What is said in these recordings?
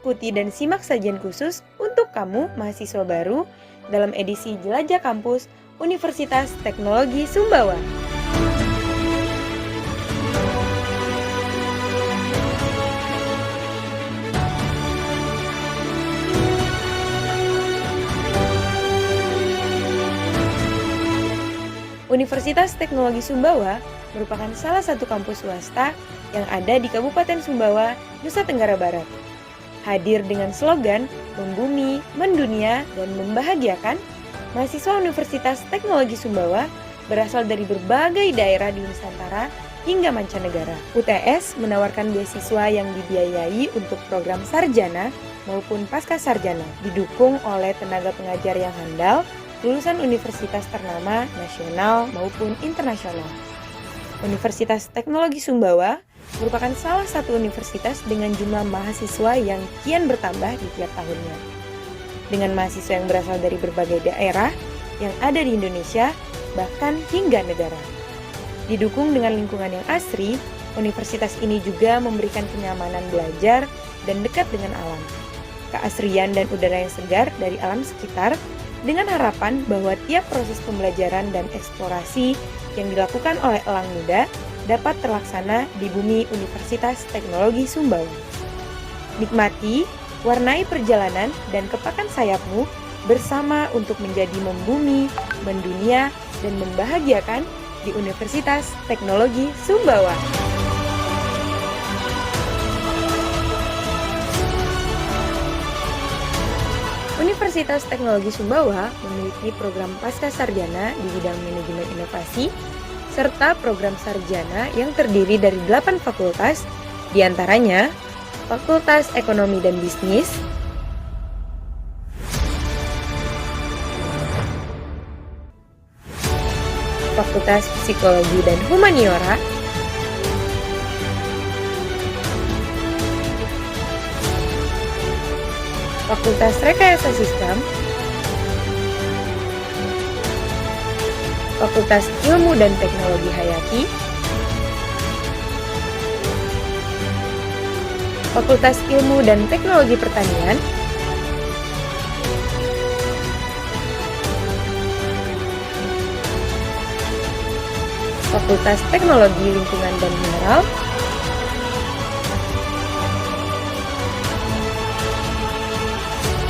ikuti dan simak sajian khusus untuk kamu mahasiswa baru dalam edisi Jelajah Kampus Universitas Teknologi Sumbawa. Universitas Teknologi Sumbawa merupakan salah satu kampus swasta yang ada di Kabupaten Sumbawa, Nusa Tenggara Barat. Hadir dengan slogan membumi, mendunia, dan membahagiakan, mahasiswa Universitas Teknologi Sumbawa berasal dari berbagai daerah di Nusantara hingga mancanegara. UTS menawarkan beasiswa yang dibiayai untuk program sarjana maupun pasca sarjana, didukung oleh tenaga pengajar yang handal, lulusan universitas ternama nasional maupun internasional. Universitas Teknologi Sumbawa merupakan salah satu universitas dengan jumlah mahasiswa yang kian bertambah di tiap tahunnya. Dengan mahasiswa yang berasal dari berbagai daerah yang ada di Indonesia, bahkan hingga negara. Didukung dengan lingkungan yang asri, universitas ini juga memberikan kenyamanan belajar dan dekat dengan alam. Keasrian dan udara yang segar dari alam sekitar, dengan harapan bahwa tiap proses pembelajaran dan eksplorasi yang dilakukan oleh elang muda dapat terlaksana di bumi Universitas Teknologi Sumbawa. Nikmati, warnai perjalanan dan kepakan sayapmu bersama untuk menjadi membumi, mendunia, dan membahagiakan di Universitas Teknologi Sumbawa. Universitas Teknologi Sumbawa memiliki program pasca sarjana di bidang manajemen inovasi, serta program sarjana yang terdiri dari 8 fakultas, diantaranya Fakultas Ekonomi dan Bisnis, Fakultas Psikologi dan Humaniora, Fakultas Rekayasa Sistem, Fakultas Ilmu dan Teknologi Hayati, Fakultas Ilmu dan Teknologi Pertanian, Fakultas Teknologi Lingkungan dan Mineral,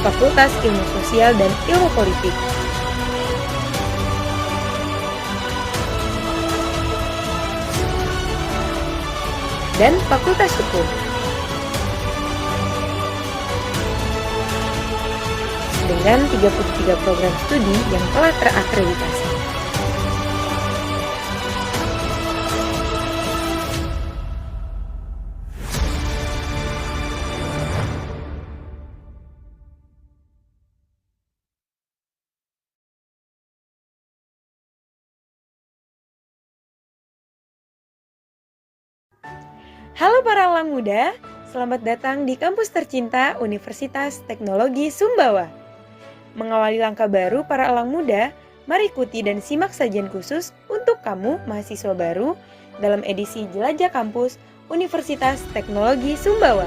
Fakultas Ilmu Sosial dan Ilmu Politik, dan Fakultas Hukum. Dengan 33 program studi yang telah terakreditasi. Halo para elang muda, selamat datang di kampus tercinta Universitas Teknologi Sumbawa. Mengawali langkah baru para elang muda, mari ikuti dan simak sajian khusus untuk kamu mahasiswa baru dalam edisi Jelajah Kampus Universitas Teknologi Sumbawa.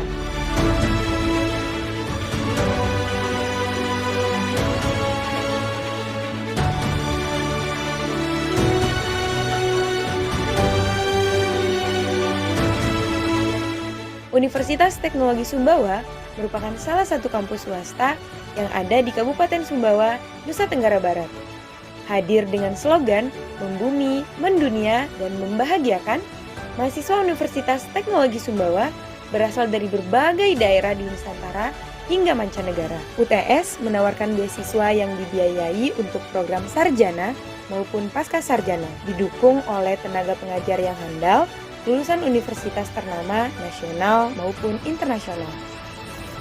Universitas Teknologi Sumbawa merupakan salah satu kampus swasta yang ada di Kabupaten Sumbawa, Nusa Tenggara Barat. Hadir dengan slogan membumi, mendunia, dan membahagiakan, mahasiswa Universitas Teknologi Sumbawa berasal dari berbagai daerah di Nusantara hingga mancanegara. UTS menawarkan beasiswa yang dibiayai untuk program sarjana maupun pasca sarjana, didukung oleh tenaga pengajar yang handal, lulusan universitas ternama nasional maupun internasional.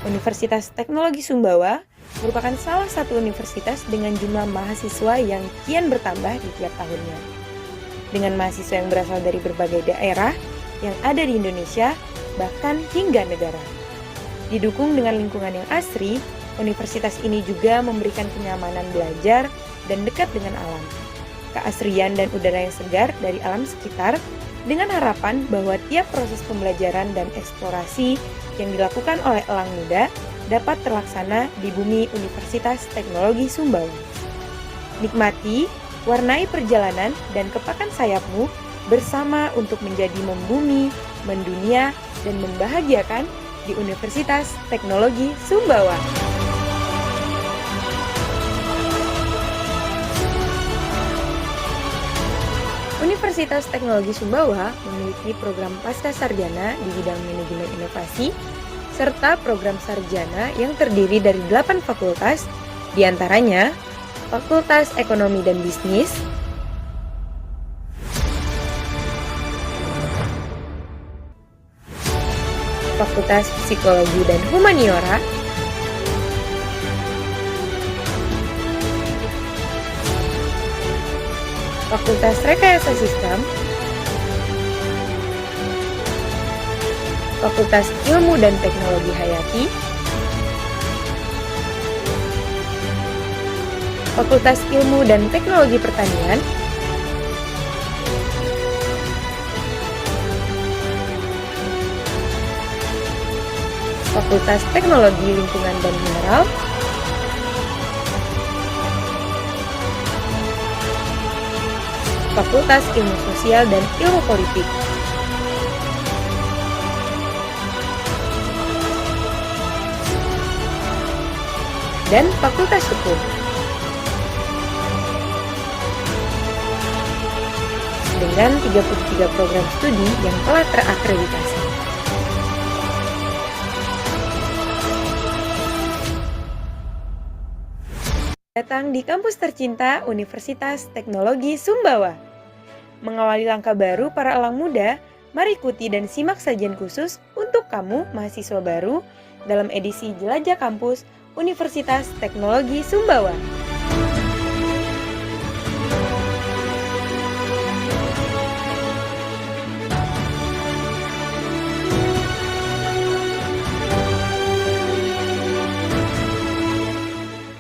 Universitas Teknologi Sumbawa merupakan salah satu universitas dengan jumlah mahasiswa yang kian bertambah di tiap tahunnya. Dengan mahasiswa yang berasal dari berbagai daerah yang ada di Indonesia, bahkan hingga negara. Didukung dengan lingkungan yang asri, universitas ini juga memberikan kenyamanan belajar dan dekat dengan alam. Keasrian dan udara yang segar dari alam sekitar, dengan harapan bahwa tiap proses pembelajaran dan eksplorasi yang dilakukan oleh elang muda dapat terlaksana di bumi Universitas Teknologi Sumbawa. Nikmati, warnai perjalanan dan kepakan sayapmu bersama untuk menjadi membumi, mendunia, dan membahagiakan di Universitas Teknologi Sumbawa. Universitas Teknologi Sumbawa memiliki program pascasarjana di bidang manajemen inovasi, serta program sarjana yang terdiri dari 8 fakultas, diantaranya Fakultas Ekonomi dan Bisnis, Fakultas Psikologi dan Humaniora, Fakultas Rekayasa Sistem, Fakultas Ilmu dan Teknologi Hayati, Fakultas Ilmu dan Teknologi Pertanian, Fakultas Teknologi Lingkungan dan Mineral, Fakultas Ilmu Sosial dan Ilmu Politik, dan Fakultas Hukum. Dengan 33 program studi yang telah terakreditasi. Datang di kampus tercinta Universitas Teknologi Sumbawa. Mengawali langkah baru para elang muda, mari ikuti dan simak sajian khusus untuk kamu mahasiswa baru dalam edisi Jelajah Kampus Universitas Teknologi Sumbawa.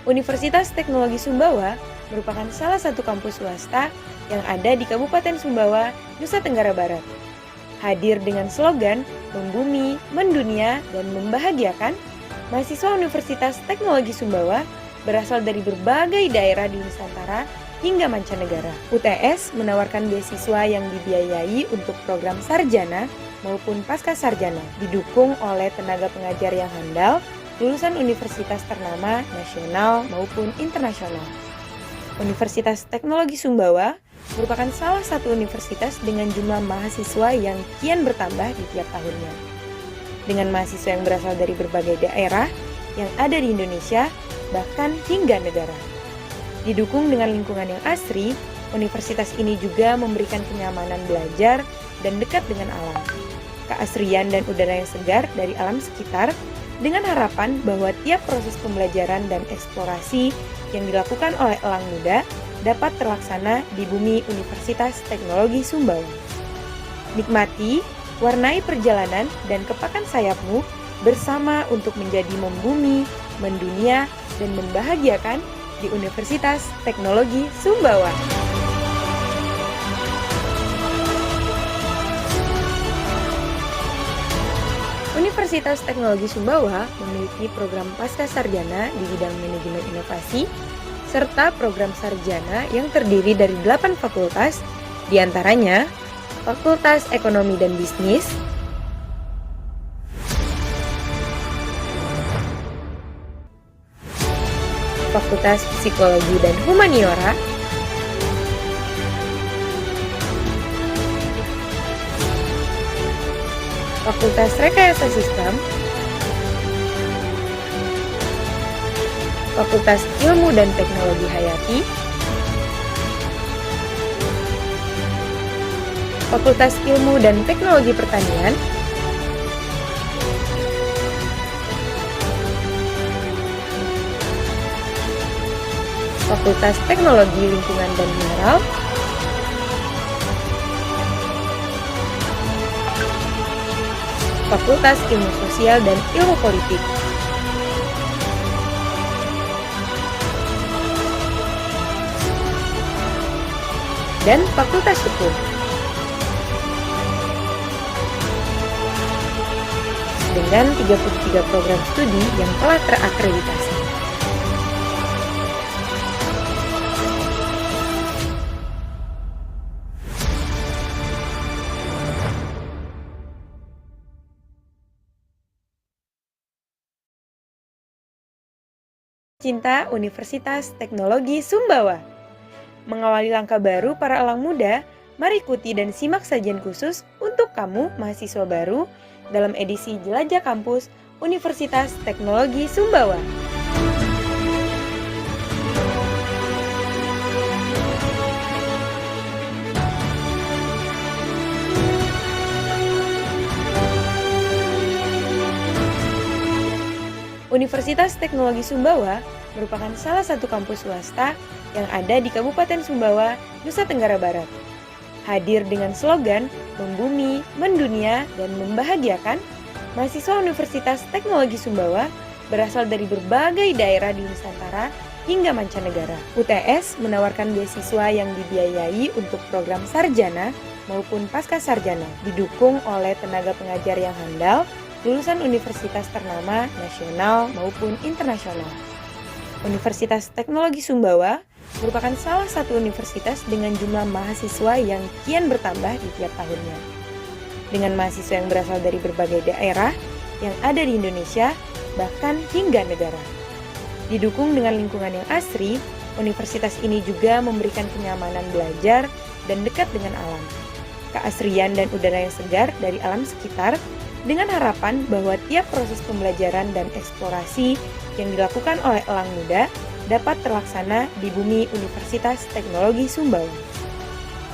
Universitas Teknologi Sumbawa merupakan salah satu kampus swasta yang ada di Kabupaten Sumbawa, Nusa Tenggara Barat. Hadir dengan slogan membumi, mendunia, dan membahagiakan, mahasiswa Universitas Teknologi Sumbawa berasal dari berbagai daerah di Nusantara hingga mancanegara. UTS menawarkan beasiswa yang dibiayai untuk program sarjana maupun pasca sarjana, didukung oleh tenaga pengajar yang handal, lulusan universitas ternama nasional maupun internasional. Universitas Teknologi Sumbawa merupakan salah satu universitas dengan jumlah mahasiswa yang kian bertambah di tiap tahunnya. Dengan mahasiswa yang berasal dari berbagai daerah yang ada di Indonesia, bahkan hingga negara. Didukung dengan lingkungan yang asri, universitas ini juga memberikan kenyamanan belajar dan dekat dengan alam. Keasrian dan udara yang segar dari alam sekitar, dengan harapan bahwa tiap proses pembelajaran dan eksplorasi yang dilakukan oleh elang muda dapat terlaksana di bumi Universitas Teknologi Sumbawa. Nikmati, warnai perjalanan dan kepakan sayapmu bersama untuk menjadi membumi, mendunia, dan membahagiakan di Universitas Teknologi Sumbawa. Universitas Teknologi Sumbawa memiliki program pascasarjana di bidang manajemen inovasi, serta program sarjana yang terdiri dari 8 fakultas, diantaranya Fakultas Ekonomi dan Bisnis, Fakultas Psikologi dan Humaniora, Fakultas Rekayasa Sistem, Fakultas Ilmu dan Teknologi Hayati, Fakultas Ilmu dan Teknologi Pertanian, Fakultas Teknologi Lingkungan dan Mineral, Fakultas Ilmu Sosial dan Ilmu Politik, dan Fakultas Hukum. dengan 33 program studi yang telah terakreditasi. Cinta Universitas Teknologi Sumbawa. Mengawali langkah baru para elang muda, mari ikuti dan simak sajian khusus untuk kamu mahasiswa baru dalam edisi Jelajah Kampus Universitas Teknologi Sumbawa. Universitas Teknologi Sumbawa merupakan salah satu kampus swasta yang ada di Kabupaten Sumbawa, Nusa Tenggara Barat. Hadir dengan slogan membumi, mendunia, dan membahagiakan, mahasiswa Universitas Teknologi Sumbawa berasal dari berbagai daerah di Nusantara hingga mancanegara. UTS menawarkan beasiswa yang dibiayai untuk program sarjana maupun pasca sarjana, didukung oleh tenaga pengajar yang handal, lulusan universitas ternama nasional maupun internasional. Universitas Teknologi Sumbawa merupakan salah satu universitas dengan jumlah mahasiswa yang kian bertambah di tiap tahunnya. Dengan mahasiswa yang berasal dari berbagai daerah yang ada di Indonesia, bahkan hingga negara. Didukung dengan lingkungan yang asri, universitas ini juga memberikan kenyamanan belajar dan dekat dengan alam. Keasrian dan udara yang segar dari alam sekitar, dengan harapan bahwa tiap proses pembelajaran dan eksplorasi yang dilakukan oleh elang muda dapat terlaksana di bumi Universitas Teknologi Sumbawa.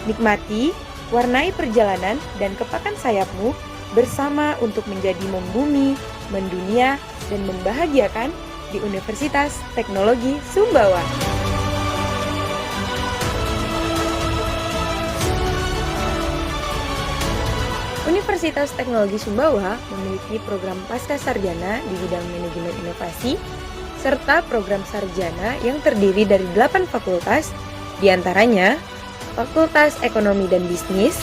Nikmati, warnai perjalanan dan kepakan sayapmu bersama untuk menjadi membumi, mendunia, dan membahagiakan di Universitas Teknologi Sumbawa. Universitas Teknologi Sumbawa memiliki program pasca sarjana di bidang manajemen inovasi, serta program sarjana yang terdiri dari 8 fakultas, diantaranya Fakultas Ekonomi dan Bisnis,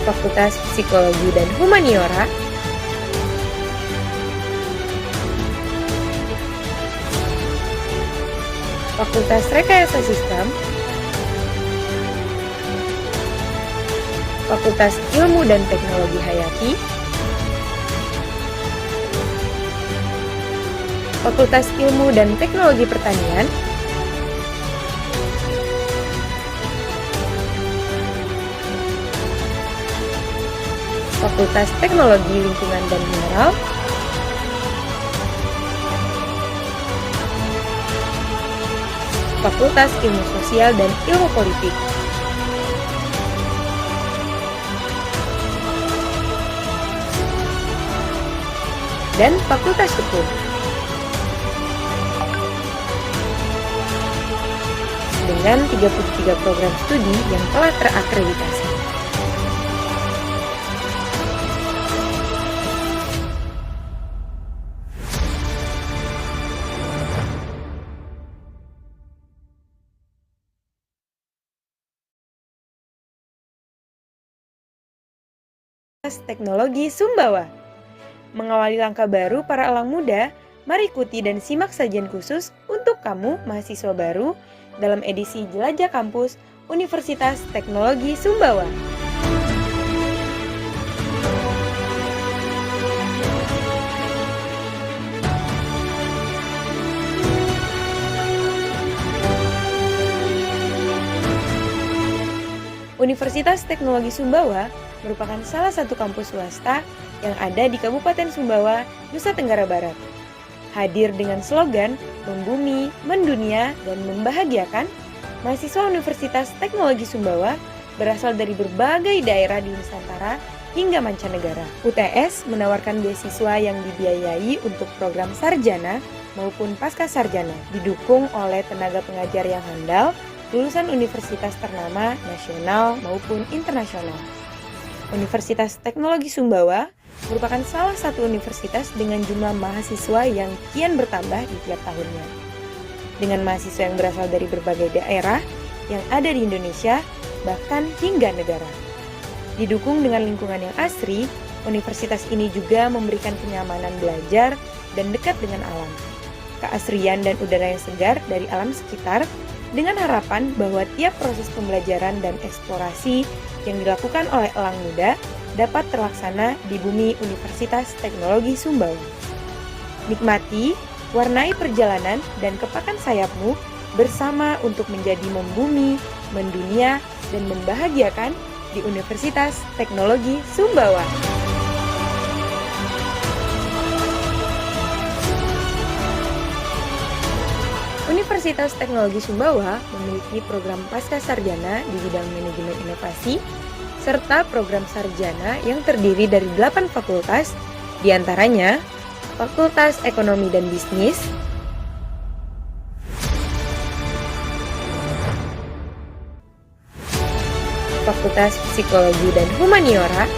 Fakultas Psikologi dan Humaniora, Fakultas Rekayasa Sistem, Fakultas Ilmu dan Teknologi Hayati, Fakultas Ilmu dan Teknologi Pertanian, Fakultas Teknologi Lingkungan dan Mineral, Fakultas Ilmu Sosial dan Ilmu Politik, dan Fakultas Hukum. Dengan 33 program studi yang telah terakreditasi. Teknologi Sumbawa. Mengawali langkah baru para elang muda, mari ikuti dan simak sajian khusus untuk kamu mahasiswa baru dalam edisi Jelajah Kampus Universitas Teknologi Sumbawa. Universitas Teknologi Sumbawa merupakan salah satu kampus swasta yang ada di Kabupaten Sumbawa, Nusa Tenggara Barat. Hadir dengan slogan membumi, mendunia, dan membahagiakan, mahasiswa Universitas Teknologi Sumbawa berasal dari berbagai daerah di Nusantara hingga mancanegara. UTS menawarkan beasiswa yang dibiayai untuk program sarjana maupun pasca sarjana, didukung oleh tenaga pengajar yang handal, lulusan universitas ternama nasional maupun internasional. Universitas Teknologi Sumbawa merupakan salah satu universitas dengan jumlah mahasiswa yang kian bertambah di tiap tahunnya. Dengan mahasiswa yang berasal dari berbagai daerah yang ada di Indonesia, bahkan hingga negara. Didukung dengan lingkungan yang asri, universitas ini juga memberikan kenyamanan belajar dan dekat dengan alam, keasrian dan udara yang segar dari alam sekitar, dengan harapan bahwa tiap proses pembelajaran dan eksplorasi yang dilakukan oleh elang muda dapat terlaksana di bumi Universitas Teknologi Sumbawa. Nikmati, warnai perjalanan dan kepakan sayapmu bersama untuk menjadi membumi, mendunia, dan membahagiakan di Universitas Teknologi Sumbawa. Universitas Teknologi Sumbawa memiliki program Pascasarjana di bidang manajemen inovasi, serta program sarjana yang terdiri dari 8 fakultas, diantaranya Fakultas Ekonomi dan Bisnis, Fakultas Psikologi dan Humaniora,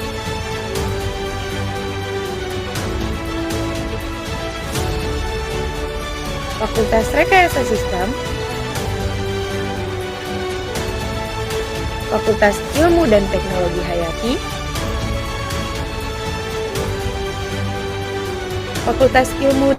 Fakultas Rekayasa Sistem, Fakultas Ilmu dan Teknologi Hayati, Fakultas Ilmu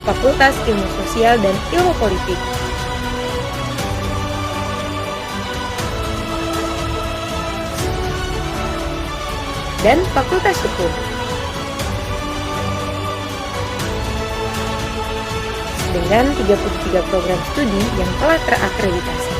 Fakultas Ilmu Sosial dan Ilmu Politik, dan Fakultas Hukum. Dengan 33 program studi yang telah terakreditasi.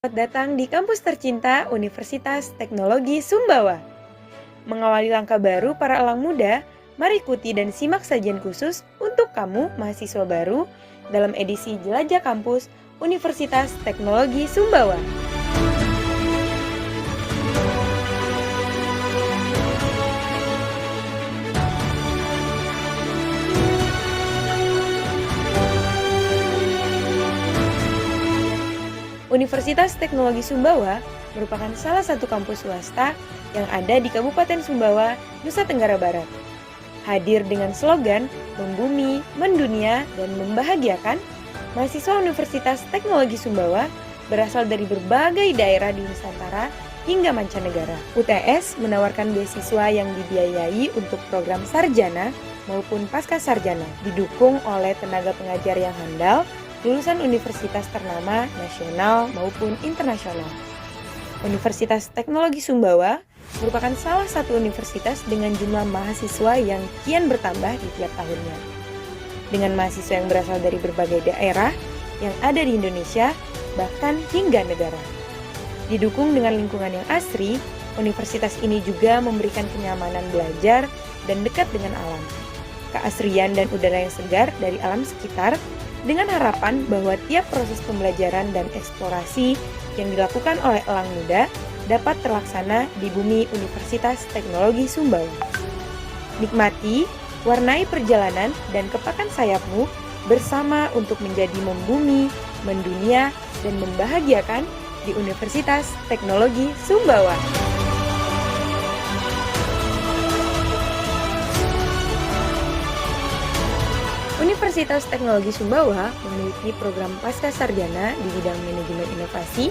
Selamat datang di kampus tercinta Universitas Teknologi Sumbawa. Mengawali langkah baru para elang muda, mari ikuti dan simak sajian khusus untuk kamu mahasiswa baru dalam edisi Jelajah Kampus Universitas Teknologi Sumbawa. Universitas Teknologi Sumbawa merupakan salah satu kampus swasta yang ada di Kabupaten Sumbawa, Nusa Tenggara Barat. Hadir dengan slogan membumi, mendunia, dan membahagiakan, mahasiswa Universitas Teknologi Sumbawa berasal dari berbagai daerah di Nusantara hingga mancanegara. UTS menawarkan beasiswa yang dibiayai untuk program sarjana maupun pasca sarjana, didukung oleh tenaga pengajar yang handal, lulusan universitas ternama nasional maupun internasional. Universitas Teknologi Sumbawa merupakan salah satu universitas dengan jumlah mahasiswa yang kian bertambah di tiap tahunnya. Dengan mahasiswa yang berasal dari berbagai daerah yang ada di Indonesia, bahkan hingga negara. Didukung dengan lingkungan yang asri, universitas ini juga memberikan kenyamanan belajar dan dekat dengan alam, keasrian dan udara yang segar dari alam sekitar, dengan harapan bahwa tiap proses pembelajaran dan eksplorasi yang dilakukan oleh elang muda dapat terlaksana di bumi Universitas Teknologi Sumbawa. Nikmati, warnai perjalanan dan kepakan sayapmu bersama untuk menjadi membumi, mendunia, dan membahagiakan di Universitas Teknologi Sumbawa. Universitas Teknologi Sumbawa memiliki program pasca sarjana di bidang manajemen inovasi,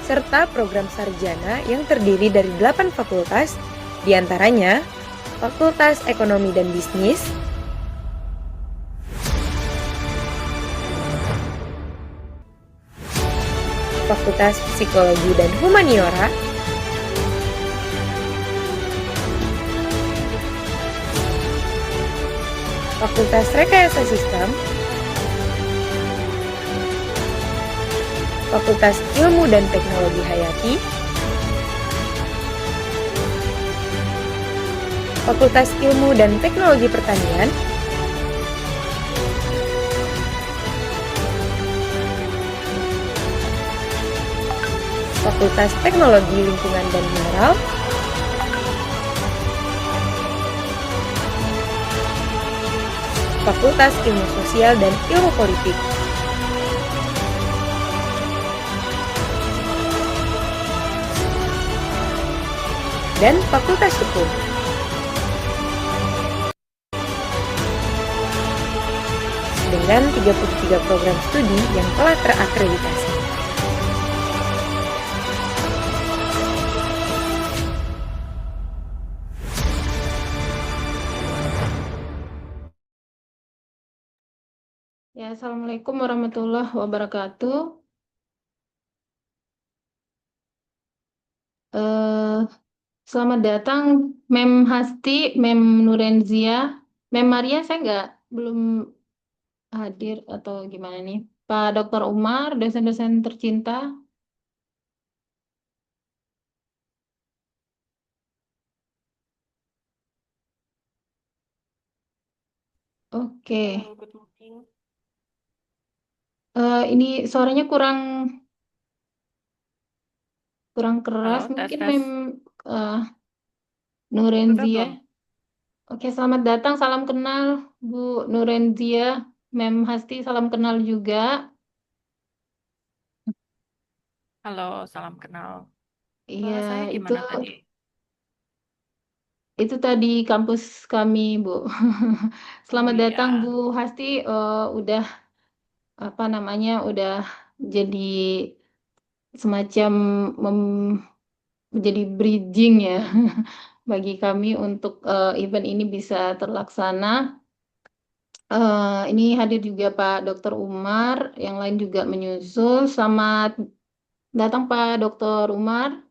serta program sarjana yang terdiri dari 8 fakultas, diantaranya Fakultas Ekonomi dan Bisnis, Fakultas Psikologi dan Humaniora, Fakultas Rekayasa Sistem, Fakultas Ilmu dan Teknologi Hayati, Fakultas Ilmu dan Teknologi Pertanian, Fakultas Teknologi Lingkungan dan Mineral, Fakultas Ilmu Sosial dan Ilmu Politik, dan Fakultas Hukum. Dengan 33 program studi yang telah terakreditasi. Ya, Assalamualaikum warahmatullahi wabarakatuh. Selamat datang Mem Hasti, Mem Nurenzia, Mem Maria. Saya belum hadir atau gimana nih? Pak Dr. Umar, dosen-dosen tercinta. Oke. Good morning. Ini suaranya kurang keras. Halo, Mungkin tes. Mem Udah Nurenzia. belum? Oke, selamat datang. Salam kenal Bu Nurenzia. Mem Hasti, salam kenal juga. Halo, salam kenal. Iya, Saya itu gimana tadi? tadi kampus kami, Bu. Oh Selamat datang iya, Bu Hasti. Udah apa namanya? Udah jadi semacam menjadi bridging ya bagi kami untuk event ini bisa terlaksana. Ini hadir juga Pak Dr. Umar, yang lain juga menyusul. Selamat datang Pak Dr. Umar.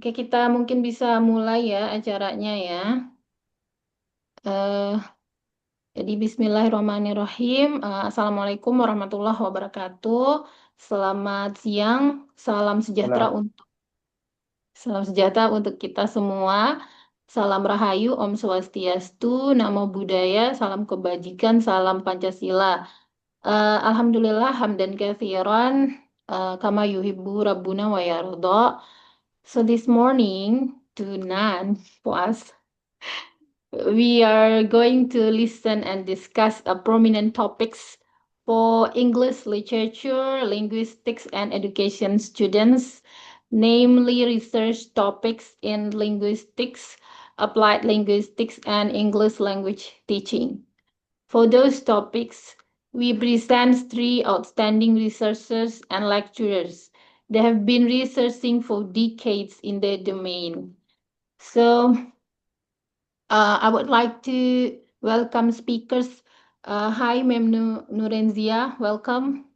Oke, kita mungkin bisa mulai ya acaranya ya. Eh, Jadi bismillahirrahmanirrahim. Assalamualaikum warahmatullahi wabarakatuh. Selamat siang, salam sejahtera untuk kita semua. Salam Rahayu, Om Swastiastu, Namo Buddhaya, salam kebajikan, salam Pancasila. Alhamdulillah hamdan katsiran kama yuhibbu rabbuna wa yarda. So this morning, tonight, puas. We are going to listen and discuss prominent topics for English literature, linguistics, and education students, namely research topics in linguistics, applied linguistics, and English language teaching. For those topics, we present 3 outstanding researchers and lecturers. They have been researching for decades in their domain. So, I would like to welcome speakers. Hi, Mem Nurenzia, welcome.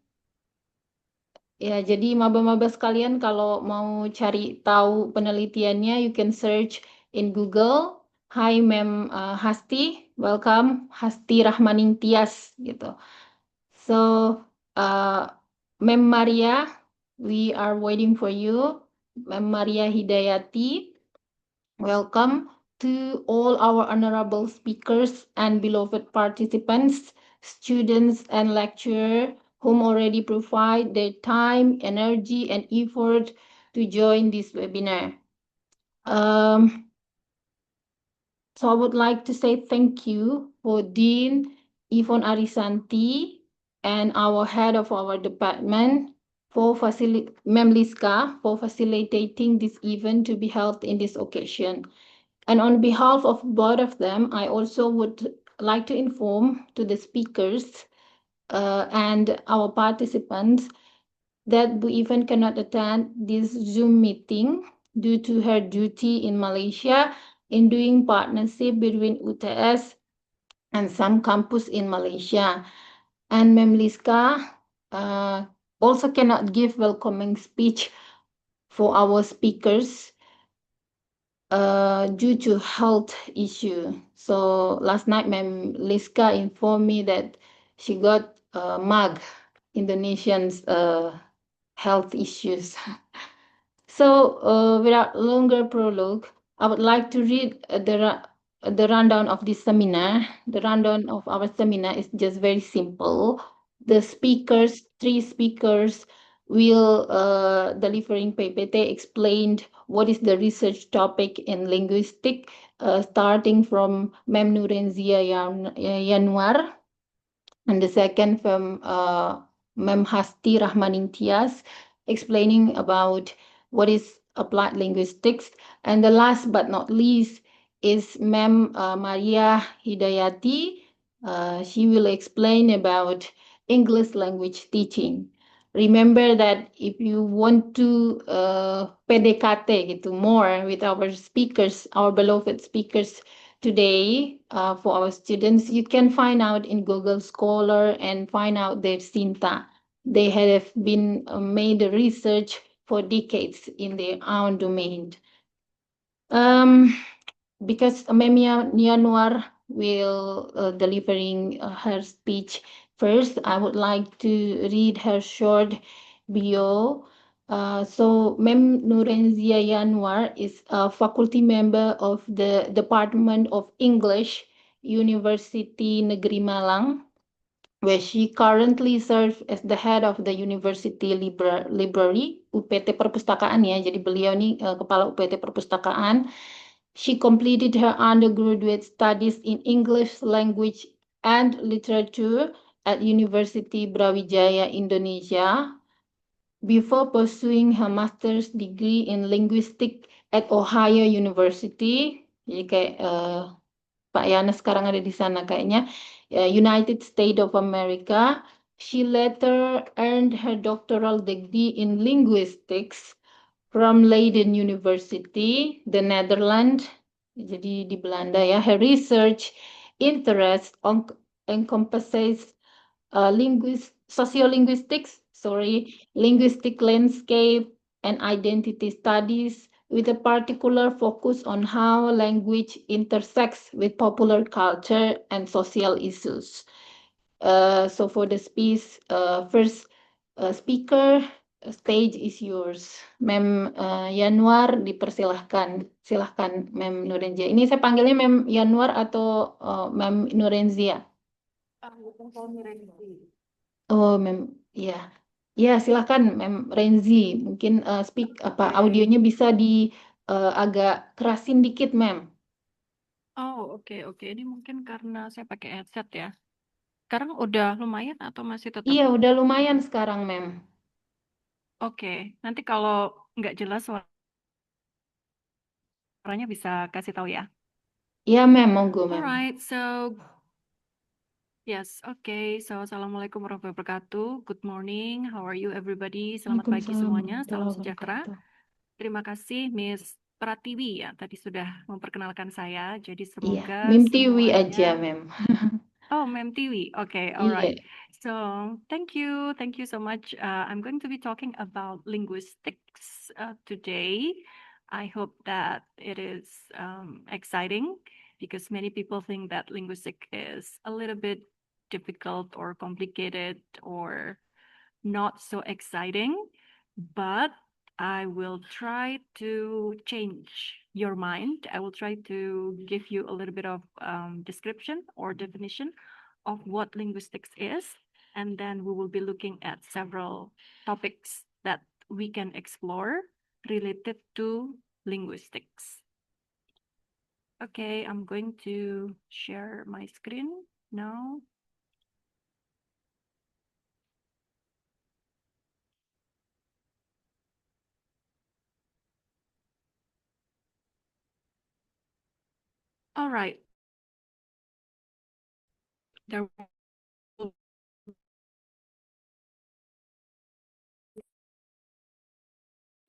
Ya, jadi maba-maba sekalian kalau mau cari tahu penelitiannya, you can search in Google. Hi, Mem Hasti, welcome. Hasti Rahmaning Tias, gitu. So, Mem Maria, we are waiting for you. Mem Maria Hidayati, welcome to all our honorable speakers and beloved participants, students and lecturers whom already provide their time, energy, and effort to join this webinar. So I would like to say thank you for Dean Yvonne Arisanti and our head of our department for Mem Liska for facilitating this event to be held in this occasion. And on behalf of both of them, I also would like to inform to the speakers and our participants that Bu even cannot attend this Zoom meeting due to her duty in Malaysia in doing partnership between UTS and some campus in Malaysia. And Mem Liska also cannot give welcoming speech for our speakers due to health issue. So last night, Mem Liska informed me that she got MAG, Indonesian's health issues. So without longer prologue, I would like to read the rundown of this seminar. The rundown of our seminar is just very simple. The speakers, three speakers, will delivering PPT explained what is the research topic in linguistic, starting from Mem Nurenzia Yanuar, and the second from Mem Hasti Rahmaningtyas, explaining about what is applied linguistics. And the last but not least is Mem Maria Hidayati. She will explain about English language teaching. Remember that if you want to PDKT gitu more with our speakers, our beloved speakers today for our students, you can find out in Google Scholar and find out their Sinta. They have been made research for decades in their own domain. Because Memia Nianwar will delivering her speech first, I would like to read her short bio. So Mem Nurenzia Yanwar is a faculty member of the Department of English, University Negeri Malang, where she currently serves as the head of the University Library, UPT Perpustakaan ya. Jadi beliau nih kepala UPT Perpustakaan. She completed her undergraduate studies in English language and literature at University Brawijaya, Indonesia, before pursuing her master's degree in linguistics at Ohio University. Jadi kayak Pak Yana sekarang ada di sana kayaknya, United States of America. She later earned her doctoral degree in linguistics from Leiden University, the Netherlands. Jadi di Belanda ya. Her research interest encompasses sociolinguistics, linguistic landscape and identity studies, with a particular focus on how language intersects with popular culture and social issues. So for the speech, first speaker, stage is yours. Mem Yanwar, dipersilahkan. Silahkan, Mem Nurenzia. Ini saya panggilnya Mem Yanwar atau Mem Nurenzia? Oh, Mem, ya. Ya, silahkan Mem Renzi. Mungkin audionya bisa di agak kerasin dikit, Mem. Oh, oke. Ini mungkin karena saya pakai headset ya. Sekarang udah lumayan atau masih tetap? Iya, udah lumayan sekarang, Mem. Oke, nanti kalau nggak jelas suaranya bisa kasih tahu ya. Iya, Mem, monggo, Mem. Alright, so yes, okay. So assalamualaikum warahmatullahi wabarakatuh. Good morning. How are you everybody? Selamat pagi semuanya. Salam sejahtera. Terima kasih Miss Pratiwi ya tadi sudah memperkenalkan saya. Jadi semoga Mem Tiwi semuanya. aja, Mem. Oh, Mem Tiwi. Okay, all right. So thank you so much. I'm going to be talking about linguistics today. I hope that it is exciting because many people think that linguistics is a little bit difficult or complicated or not so exciting, but I will try to change your mind. I will try to give you a little bit of description or definition of what linguistics is, and then we will be looking at several topics that we can explore related to linguistics. Okay, I'm going to share my screen now. All right. There will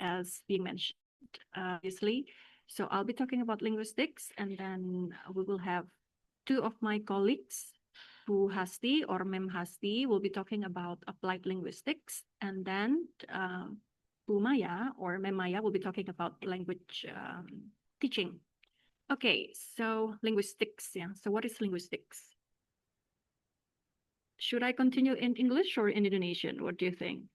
as being mentioned previously. So I'll be talking about linguistics, and then we will have two of my colleagues, Bu Hasti or Mem Hasti, will be talking about applied linguistics, and then Bu Maya or Mem Maya will be talking about language teaching. Okay, so linguistics, yeah. So what is linguistics? Should I continue in English or in Indonesian? What do you think?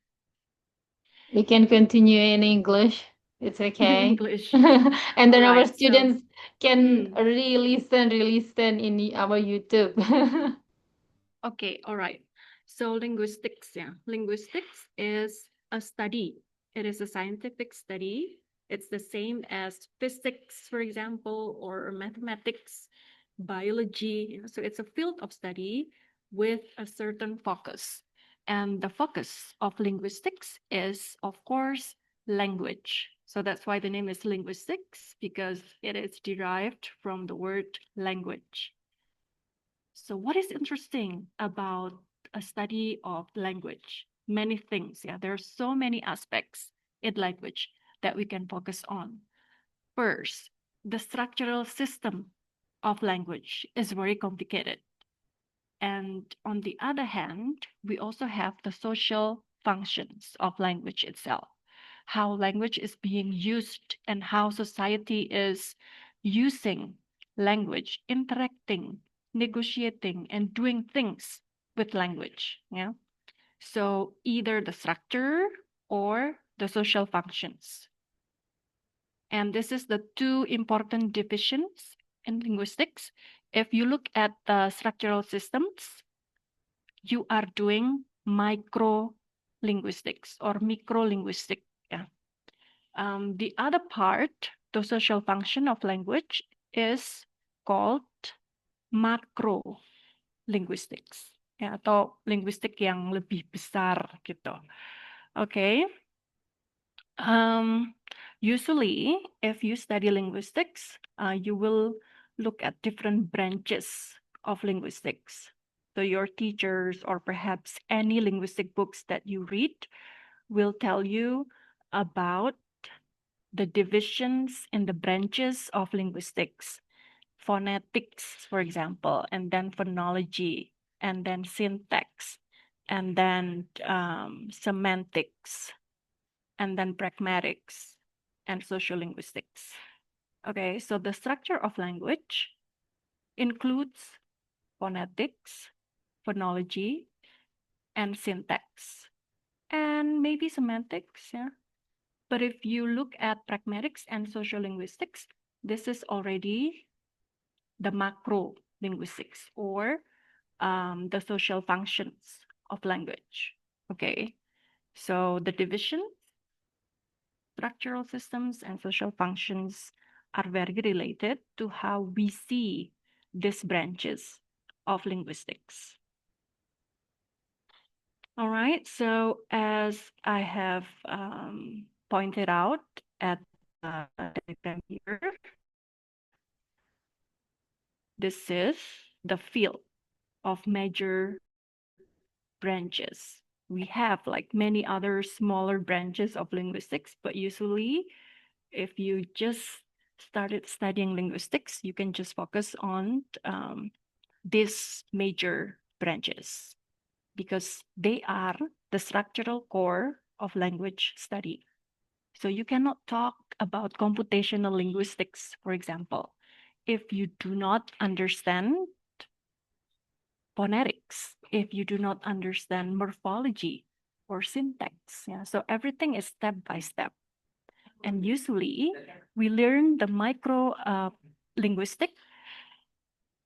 We can continue in English. It's okay. English. And then our Alright, so- students can re-listen in our YouTube. Okay, all right. So linguistics, yeah. Linguistics is a study. It is a scientific study. It's the same as physics, for example, or mathematics, biology. So it's a field of study with a certain focus. And the focus of linguistics is, of course, language. So that's why the name is linguistics, because it is derived from the word language. So what is interesting about a study of language? Many things, yeah. There are so many aspects in language that we can focus on. First, the structural system of language is very complicated. And on the other hand, we also have the social functions of language itself, how language is being used and how society is using language, interacting, negotiating, and doing things with language. Yeah. So either the structure or the social functions. And this is the two important divisions in linguistics. If you look at the structural systems, you are doing micro linguistics or micro linguistic. Yeah. The other part, the social function of language, is called macro linguistics, ya, atau linguistik yang lebih besar gitu. Okay. Usually, if you study linguistics, you will look at different branches of linguistics. So your teachers or perhaps any linguistic books that you read will tell you about the divisions in the branches of linguistics. Phonetics, for example, and then phonology, and then syntax, and then semantics, and then pragmatics, and sociolinguistics. Okay, so the structure of language includes phonetics, phonology, and syntax, and maybe semantics, yeah. But if you look at pragmatics and sociolinguistics, this is already the macro linguistics or the social functions of language. Okay, so the division, structural systems, and social functions are very related to how we see these branches of linguistics. All right, so as I have pointed out at the diagram here, this is the field of major branches. We have like many other smaller branches of linguistics, but usually if you just started studying linguistics, you can just focus on these major branches because they are the structural core of language study. So you cannot talk about computational linguistics, for example, if you do not understand phonetics, if you do not understand morphology or syntax. Yeah, so everything is step by step. And usually we learn the micro linguistic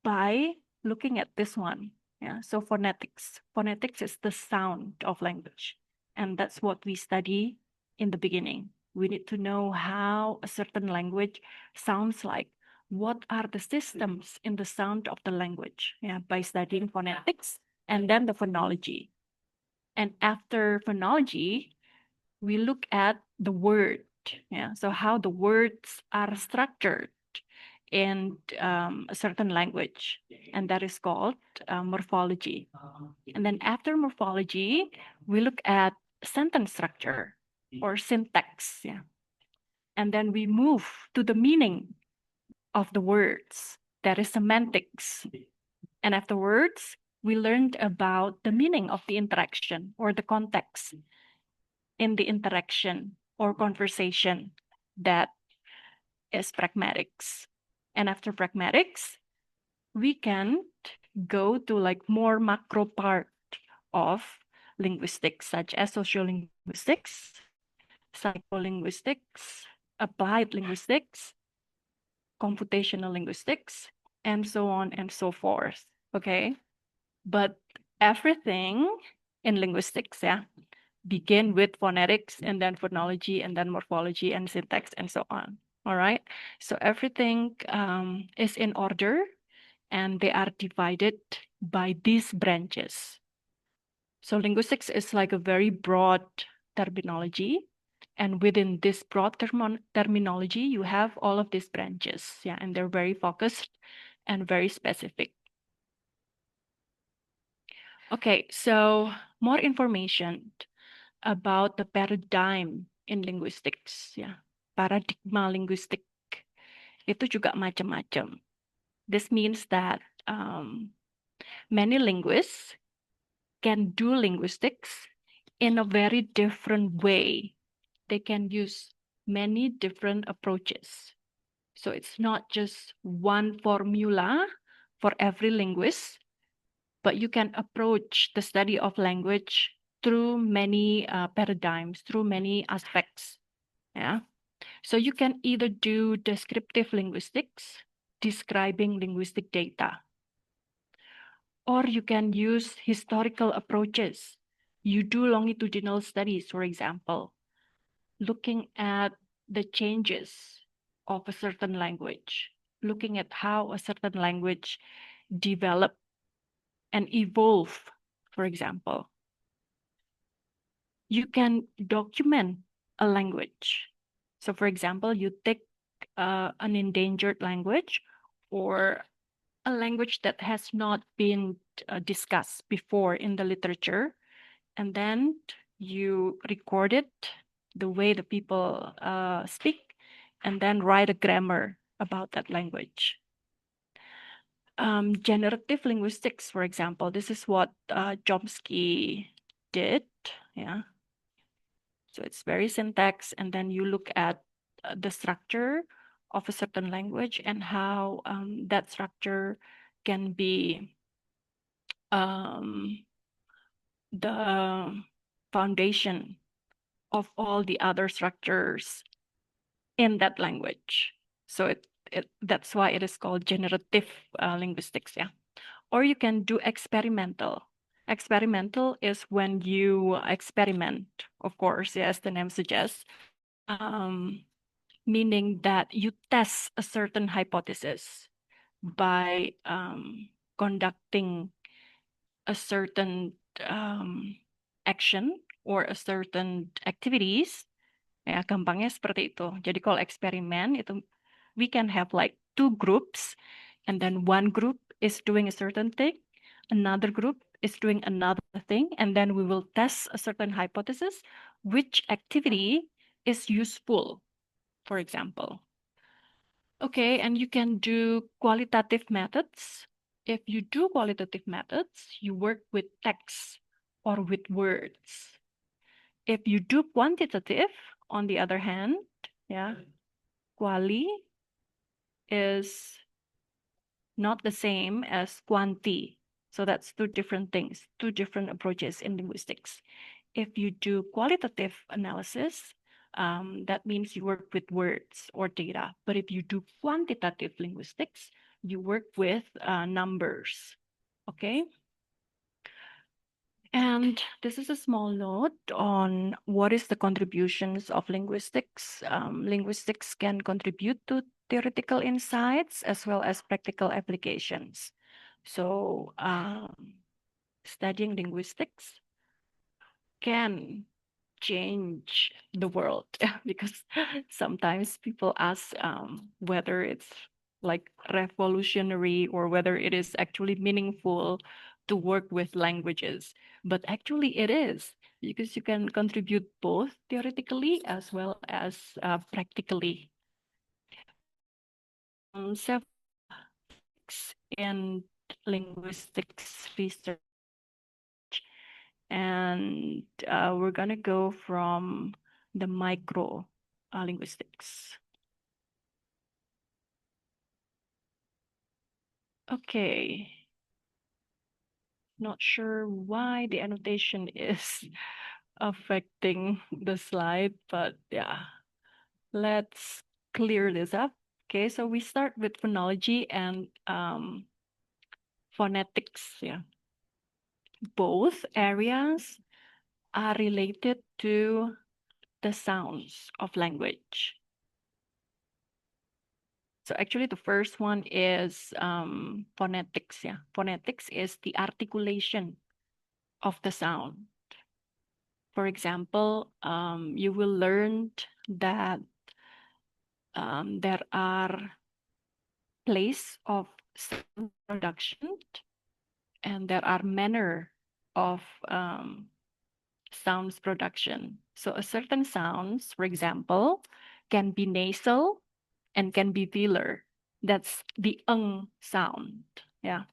by looking at this one. Yeah, so phonetics. Phonetics is the sound of language. And that's what we study in the beginning We need to know how a certain language sounds like. What are the systems in the sound of the language? Yeah, by studying phonetics and then the phonology. And after phonology, we look at the word. Yeah, so how the words are structured in a certain language, and that is called morphology. And then after morphology, we look at sentence structure or syntax. Yeah, and then we move to the meaning of the words. That is semantics. And afterwards, we learned about the meaning of the interaction or the context in the interaction or conversation. That is pragmatics. And after pragmatics, we can go to like more macro part of linguistics, such as sociolinguistics, psycholinguistics, applied linguistics, computational linguistics, and so on and so forth. Okay. But everything in linguistics, yeah, begin with phonetics and then phonology and then morphology and syntax and so on. All right. So everything is in order and they are divided by these branches. So linguistics is like a very broad terminology. And within this broad terminology, you have all of these branches. Yeah, and they're very focused and very specific. Okay, so more information about the paradigm in linguistics. Ya, paradigma linguistik itu juga macam-macam. This means that many linguists can do linguistics in a very different way. They can use many different approaches. So it's not just one formula for every linguist, but you can approach the study of language through many paradigms, through many aspects. Yeah. So you can either do descriptive linguistics, describing linguistic data, or you can use historical approaches. You do longitudinal studies, for example, looking at the changes of a certain language, looking at how a certain language developed and evolve, for example. You can document a language. So for example, you take an endangered language or a language that has not been discussed before in the literature, and then you record it the way the people speak, and then write a grammar about that language. Generative linguistics, for example, this is what Chomsky did. Yeah. So it's very syntax, and then you look at the structure of a certain language and how that structure can be the foundation of all the other structures in that language. So that's why it is called generative linguistics, yeah. Or you can do experimental. Experimental is when you experiment, of course, yeah, as the name suggests, meaning that you test a certain hypothesis by conducting a certain action or a certain activities. Ya, gampangnya seperti itu. Jadi kalau eksperimen itu, we can have like two groups, and then one group is doing a certain thing, another group is doing another thing, and then we will test a certain hypothesis, which activity is useful, for example. Okay, and you can do qualitative methods. If you do qualitative methods, you work with text or with words. If you do quantitative, on the other hand, yeah, quali is not the same as quanti. So that's two different things, two different approaches in linguistics. If you do qualitative analysis, that means you work with words or data. But if you do quantitative linguistics, you work with numbers. Okay? And this is a small note on what is the contributions of linguistics. Linguistics can contribute to theoretical insights as well as practical applications. So studying linguistics can change the world because sometimes people ask whether it's like revolutionary or whether it is actually meaningful to work with languages. But actually it is, because you can contribute both theoretically as well as practically. Several in linguistics research, and we're going to go from the micro linguistics. Okay. Not sure why the annotation is affecting the slide, but yeah, let's clear this up. Okay, so we start with phonology and phonetics. Yeah, both areas are related to the sounds of language. So actually the first one is phonetics. Yeah, phonetics is the articulation of the sound. For example, you will learn that there are place of sound production and there are manner of sounds production. So a certain sounds, for example, can be nasal and can be velar. That's the sound. Yeah.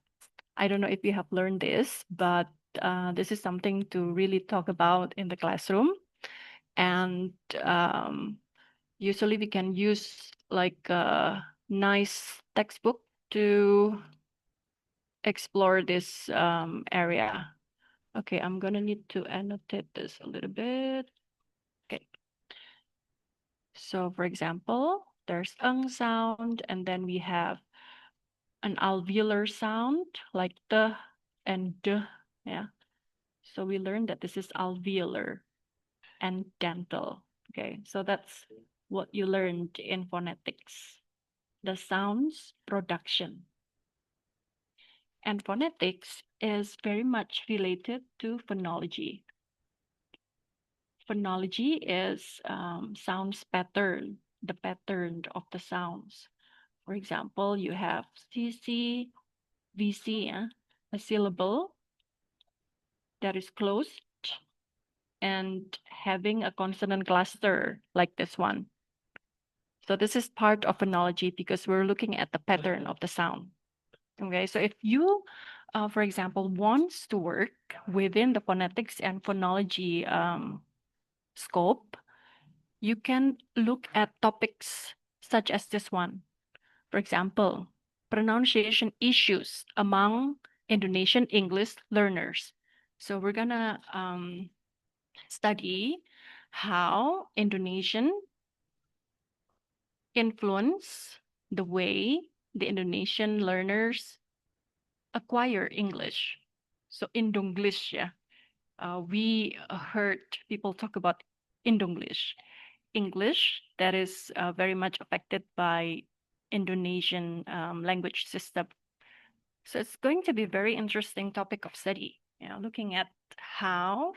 I don't know if you have learned this, but this is something to really talk about in the classroom. And usually we can use like a nice textbook to explore this area. Okay, I'm gonna need to annotate this a little bit. Okay. So for example, there's sound, and then we have an alveolar sound like the and d. Yeah. So we learned that this is alveolar and dental. Okay, so that's what you learned in phonetics, the sounds production. And phonetics is very much related to phonology. Phonology is sounds pattern, the pattern of the sounds. For example, you have CC, VC, a syllable that is closed and having a consonant cluster like this one. So this is part of phonology because we're looking at the pattern of the sound. Okay, so if you, for example, wants to work within the phonetics and phonology scope, you can look at topics such as this one. For example, pronunciation issues among Indonesian English learners. So we're gonna study how Indonesian influence the way the Indonesian learners acquire English. So Indonglish, yeah. We heard people talk about Indonglish. English that is very much affected by Indonesian language system. So it's going to be a very interesting topic of study, you know, looking at how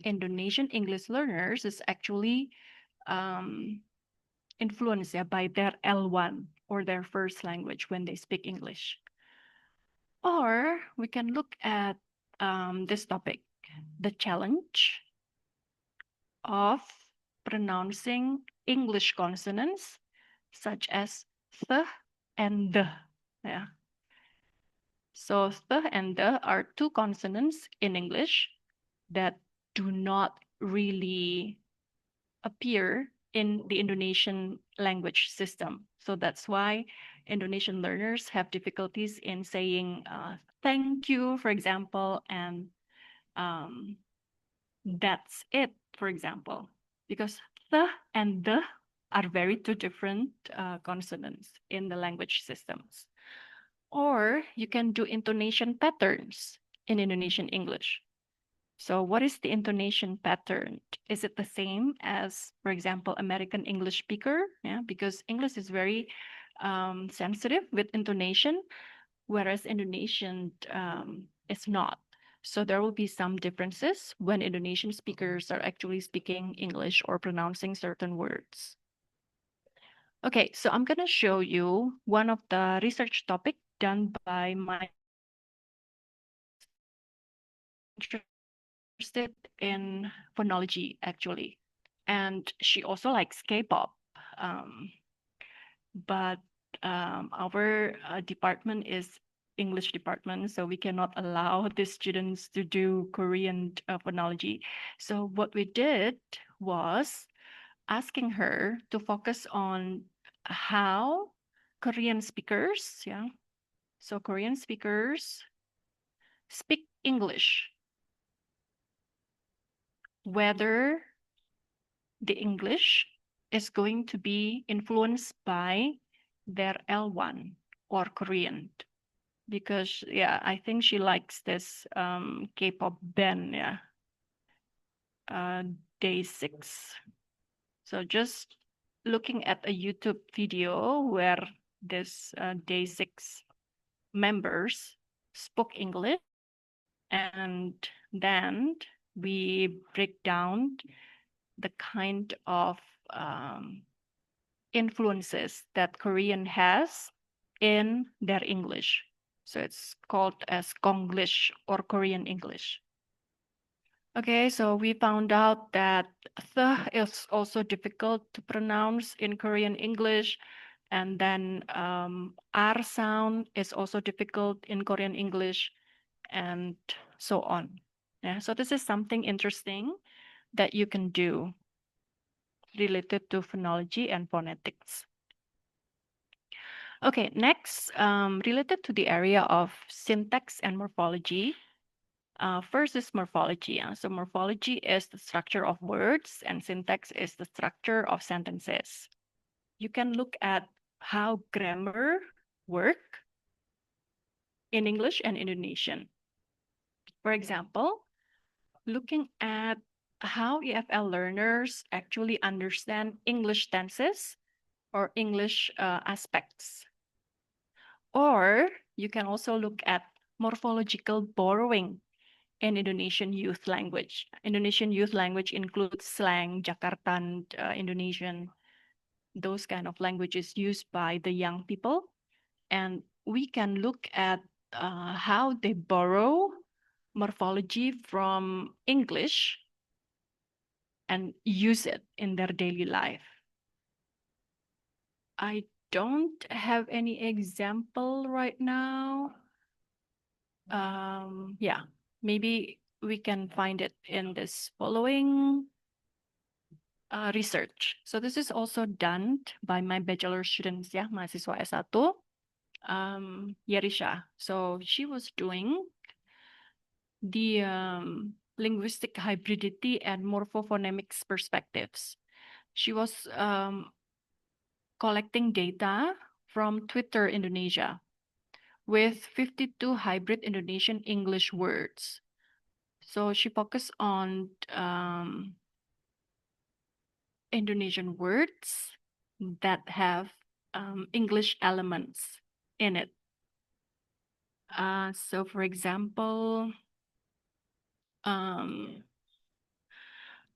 Indonesian English learners is actually influenced by their L1 or their first language when they speak English. Or we can look at this topic, the challenge of pronouncing English consonants such as th and the. Yeah. So th and the are two consonants in English that do not really appear in the Indonesian language system. So that's why Indonesian learners have difficulties in saying thank you, for example, and that's it, for example, because the and the are very two different consonants in the language systems. Or you can do intonation patterns in Indonesian English. So what is the intonation pattern? Is it the same as, for example, American English speaker? Yeah, because English is very sensitive with intonation, whereas Indonesian is not. So there will be some differences when Indonesian speakers are actually speaking English or pronouncing certain words. Okay, so I'm going to show you one of the research topic done by my interested in phonology, actually. And she also likes K-pop. But our department is English department, so we cannot allow the students to do Korean phonology. So what we did was asking her to focus on how Korean speakers, yeah, so Korean speakers speak English, whether the English is going to be influenced by their L1 or Korean. Because, yeah, I think she likes this K-pop band, yeah, Day 6. So just looking at a YouTube video where this Day 6 members spoke English, and then we break down the kind of influences that Korean has in their English. So it's called as Konglish or Korean English. Okay, so we found out that th is also difficult to pronounce in Korean English. And then R sound is also difficult in Korean English, and so on. Yeah, so this is something interesting that you can do related to phonology and phonetics. Okay, next, related to the area of syntax and morphology. First is morphology. So morphology is the structure of words, and syntax is the structure of sentences. You can look at how grammar work in English and Indonesian. For example, looking at how EFL learners actually understand English tenses or English aspects. Or you can also look at morphological borrowing in Indonesian youth language. Indonesian youth language includes slang, Jakartan, Indonesian, those kind of languages used by the young people. And we can look at how they borrow morphology from English and use it in their daily life. I don't have any example right now. Yeah, maybe we can find it in this following research. So this is also done by my bachelor students, ya, mahasiswa S1, Yerisha. So she was doing the linguistic hybridity and morphophonemics perspectives. She was collecting data from Twitter Indonesia with 52 hybrid Indonesian English words. So she focused on Indonesian words that have English elements in it. So for example,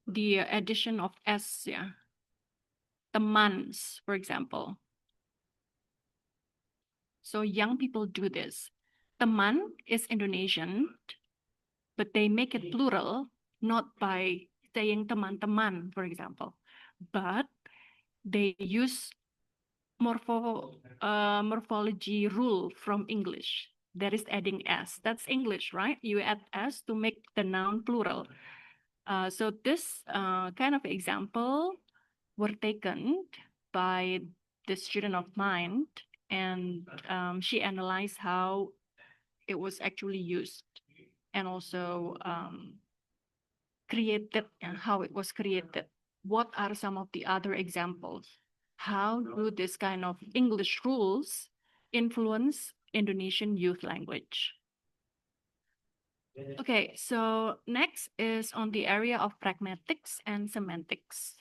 the addition of S, yeah, temans, for example. So young people do this. Teman is Indonesian, but they make it plural, not by saying teman-teman, for example, but they use morphology rule from English. That is adding S. That's English, right? You add S to make the noun plural. So this kind of example were taken by the student of mine, and she analyzed how it was actually used, and also created and how it was created. What are some of the other examples? How do this kind of English rules influence Indonesian youth language? Okay, so next is on the area of pragmatics and semantics.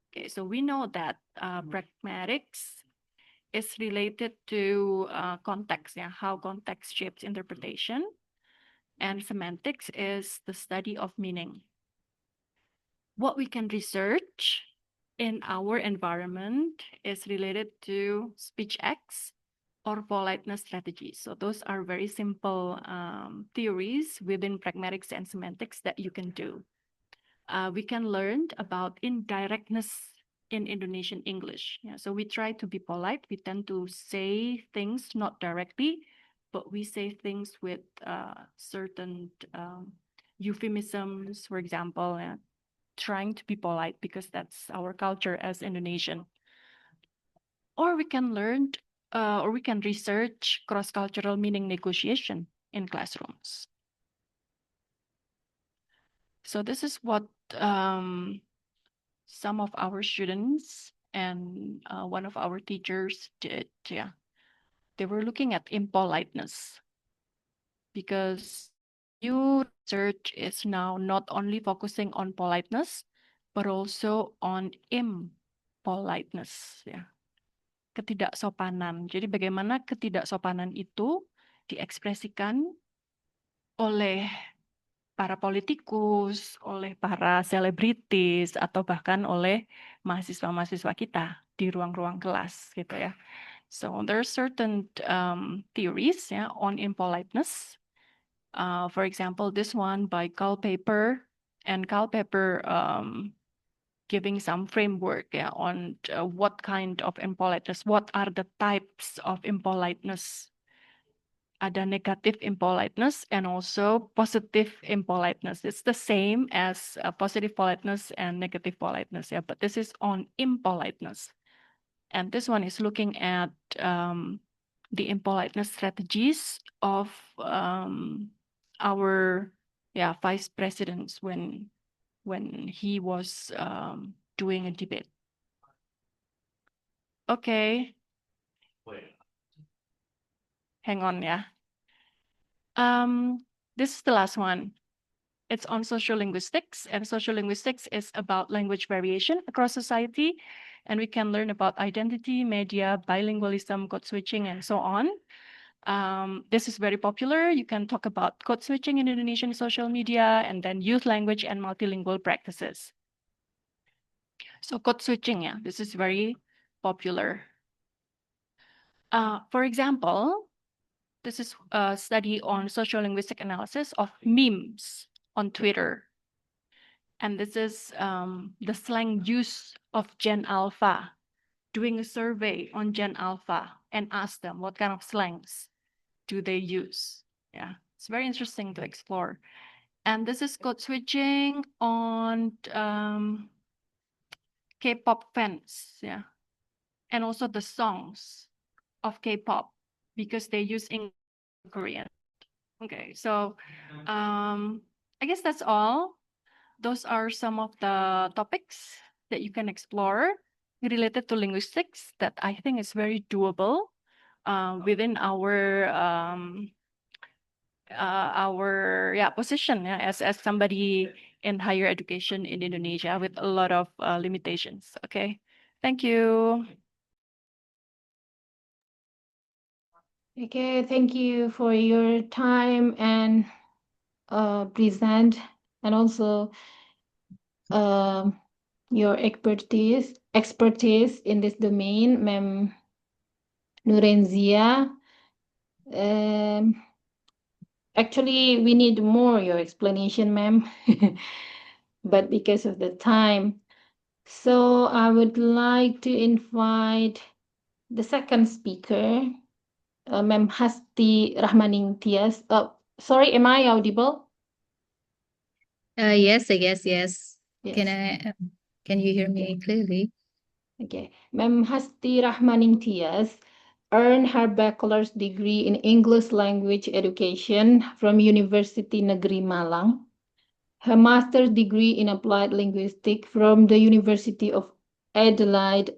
Okay, so we know that pragmatics is related to context, yeah, how context shapes interpretation, and semantics is the study of meaning. What we can research in our environment is related to speech acts or politeness strategies. So those are very simple theories within pragmatics and semantics that you can do. We can learn about indirectness in Indonesian English. Yeah, so we try to be polite. We tend to say things not directly, but we say things with certain euphemisms, for example, and trying to be polite because that's our culture as Indonesian. Or we can learn or we can research cross-cultural meaning negotiation in classrooms. So this is what some of our students and one of our teachers did. Yeah, they were looking at impoliteness because new research is now not only focusing on politeness, but also on impoliteness. Ya, ketidaksopanan. Jadi bagaimana ketidaksopanan itu diekspresikan oleh para politikus, oleh para selebritis, atau bahkan oleh mahasiswa-mahasiswa kita di ruang-ruang kelas, gitu ya. So there are certain theories on impoliteness. For example, this one by Culpeper, and Culpeper giving some framework on what kind of impoliteness, what are the types of impoliteness. Ada negative impoliteness and also positive impoliteness. It's the same as positive politeness and negative politeness, yeah, but this is on impoliteness. And this one is looking at the impoliteness strategies of our vice presidents when he was doing a debate. Okay. Hang on, yeah. This is the last one. It's on social linguistics, and social linguistics is about language variation across society. And we can learn about identity, media, bilingualism, code switching, and so on. This is very popular. You can talk about code switching in Indonesian social media, and then youth language and multilingual practices. So code switching, yeah, this is very popular. For example, this is a study on social linguistic analysis of memes on Twitter. And this is the slang use of Gen Alpha, doing a survey on Gen Alpha and ask them what kind of slangs do they use. Yeah, it's very interesting to explore. And this is code switching on K-pop fans, yeah, and also the songs of K-pop because they use English and Korean. Okay, so I guess that's all. Those are some of the topics that you can explore related to linguistics that I think is very doable within our position as somebody in higher education in Indonesia with a lot of limitations. Okay, thank you. Okay, thank you for your time and present, and also your expertise in this domain, Ma'am Nurenzia. Actually, we need more your explanation, ma'am, but because of the time. So I would like to invite the second speaker, Ma'am Hasti Rahmaning Tias. Sorry, am I audible? Yes, I guess yes. Yes. Can you hear me clearly? Okay. Ma'am Hasti Rahmaning Tias earned her bachelor's degree in English language education from University Negeri Malang, her master's degree in applied linguistics from the University of Adelaide,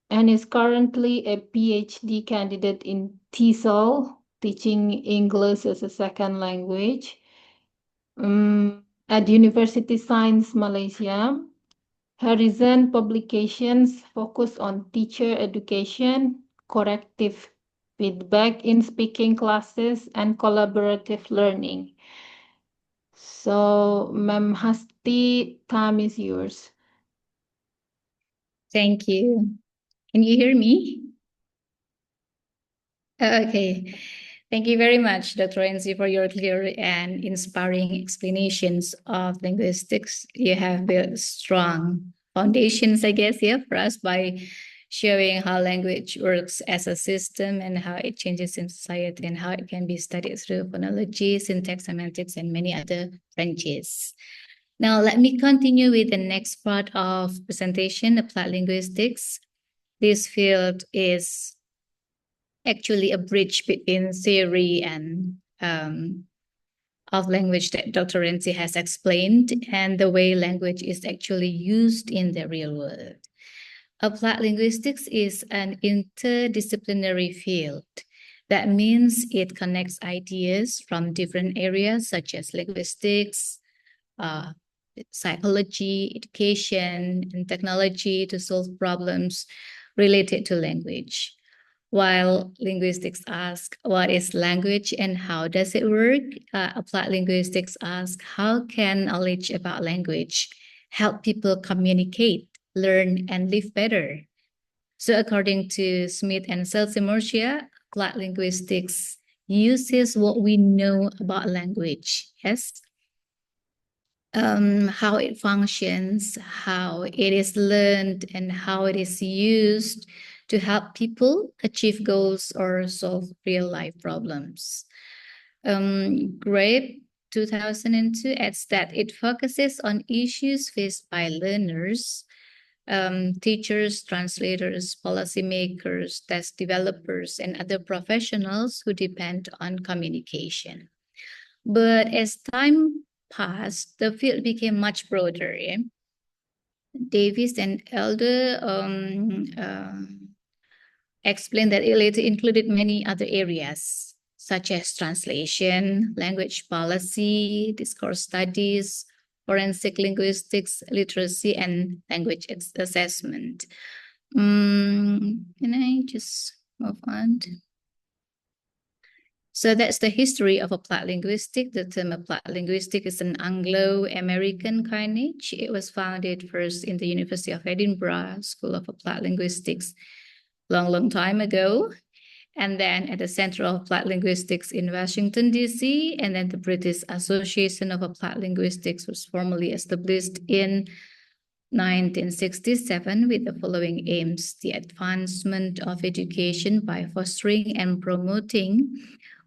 and is currently a PhD candidate in TESOL, teaching English as a second language at University Science Malaysia. Her recent publications focus on teacher education, corrective feedback in speaking classes, and collaborative learning. So, Ma'am Hasti, time is yours. Thank you. Can you hear me? Okay. Thank you very much, Dr. Renzi, for your clear and inspiring explanations of linguistics. You have built strong foundations, I guess, yeah, for us by showing how language works as a system and how it changes in society and how it can be studied through phonology, syntax, semantics, and many other branches. Now, let me continue with the next part of presentation, applied linguistics. This field is actually a bridge between theory and of language that Dr. Renzi has explained and the way language is actually used in the real world. Applied linguistics is an interdisciplinary field. That means it connects ideas from different areas such as linguistics, psychology, education, and technology to solve problems related to language. While linguistics ask what is language and how does it work, applied linguistics ask how can knowledge about language help people communicate, learn, and live better. So according to Smith and Seltz-Murcia, applied linguistics uses what we know about language, yes? How it functions, how it is learned, and how it is used to help people achieve goals or solve real-life problems. Grade 2002 adds that it focuses on issues faced by learners, teachers, translators, policymakers, test developers, and other professionals who depend on communication. But as time passed, the field became much broader. Yeah? Davis and Elder explained that it later included many other areas, such as translation, language policy, discourse studies, forensic linguistics, literacy, and language assessment. Can I just move on? So that's the history of applied linguistics. The term applied linguistics is an Anglo-American coinage. It was founded first in the University of Edinburgh School of Applied Linguistics long time ago, and then at the Center of Applied Linguistics in Washington, D.C., and then the British Association of Applied Linguistics was formally established in 1967 with the following aims: the advancement of education by fostering and promoting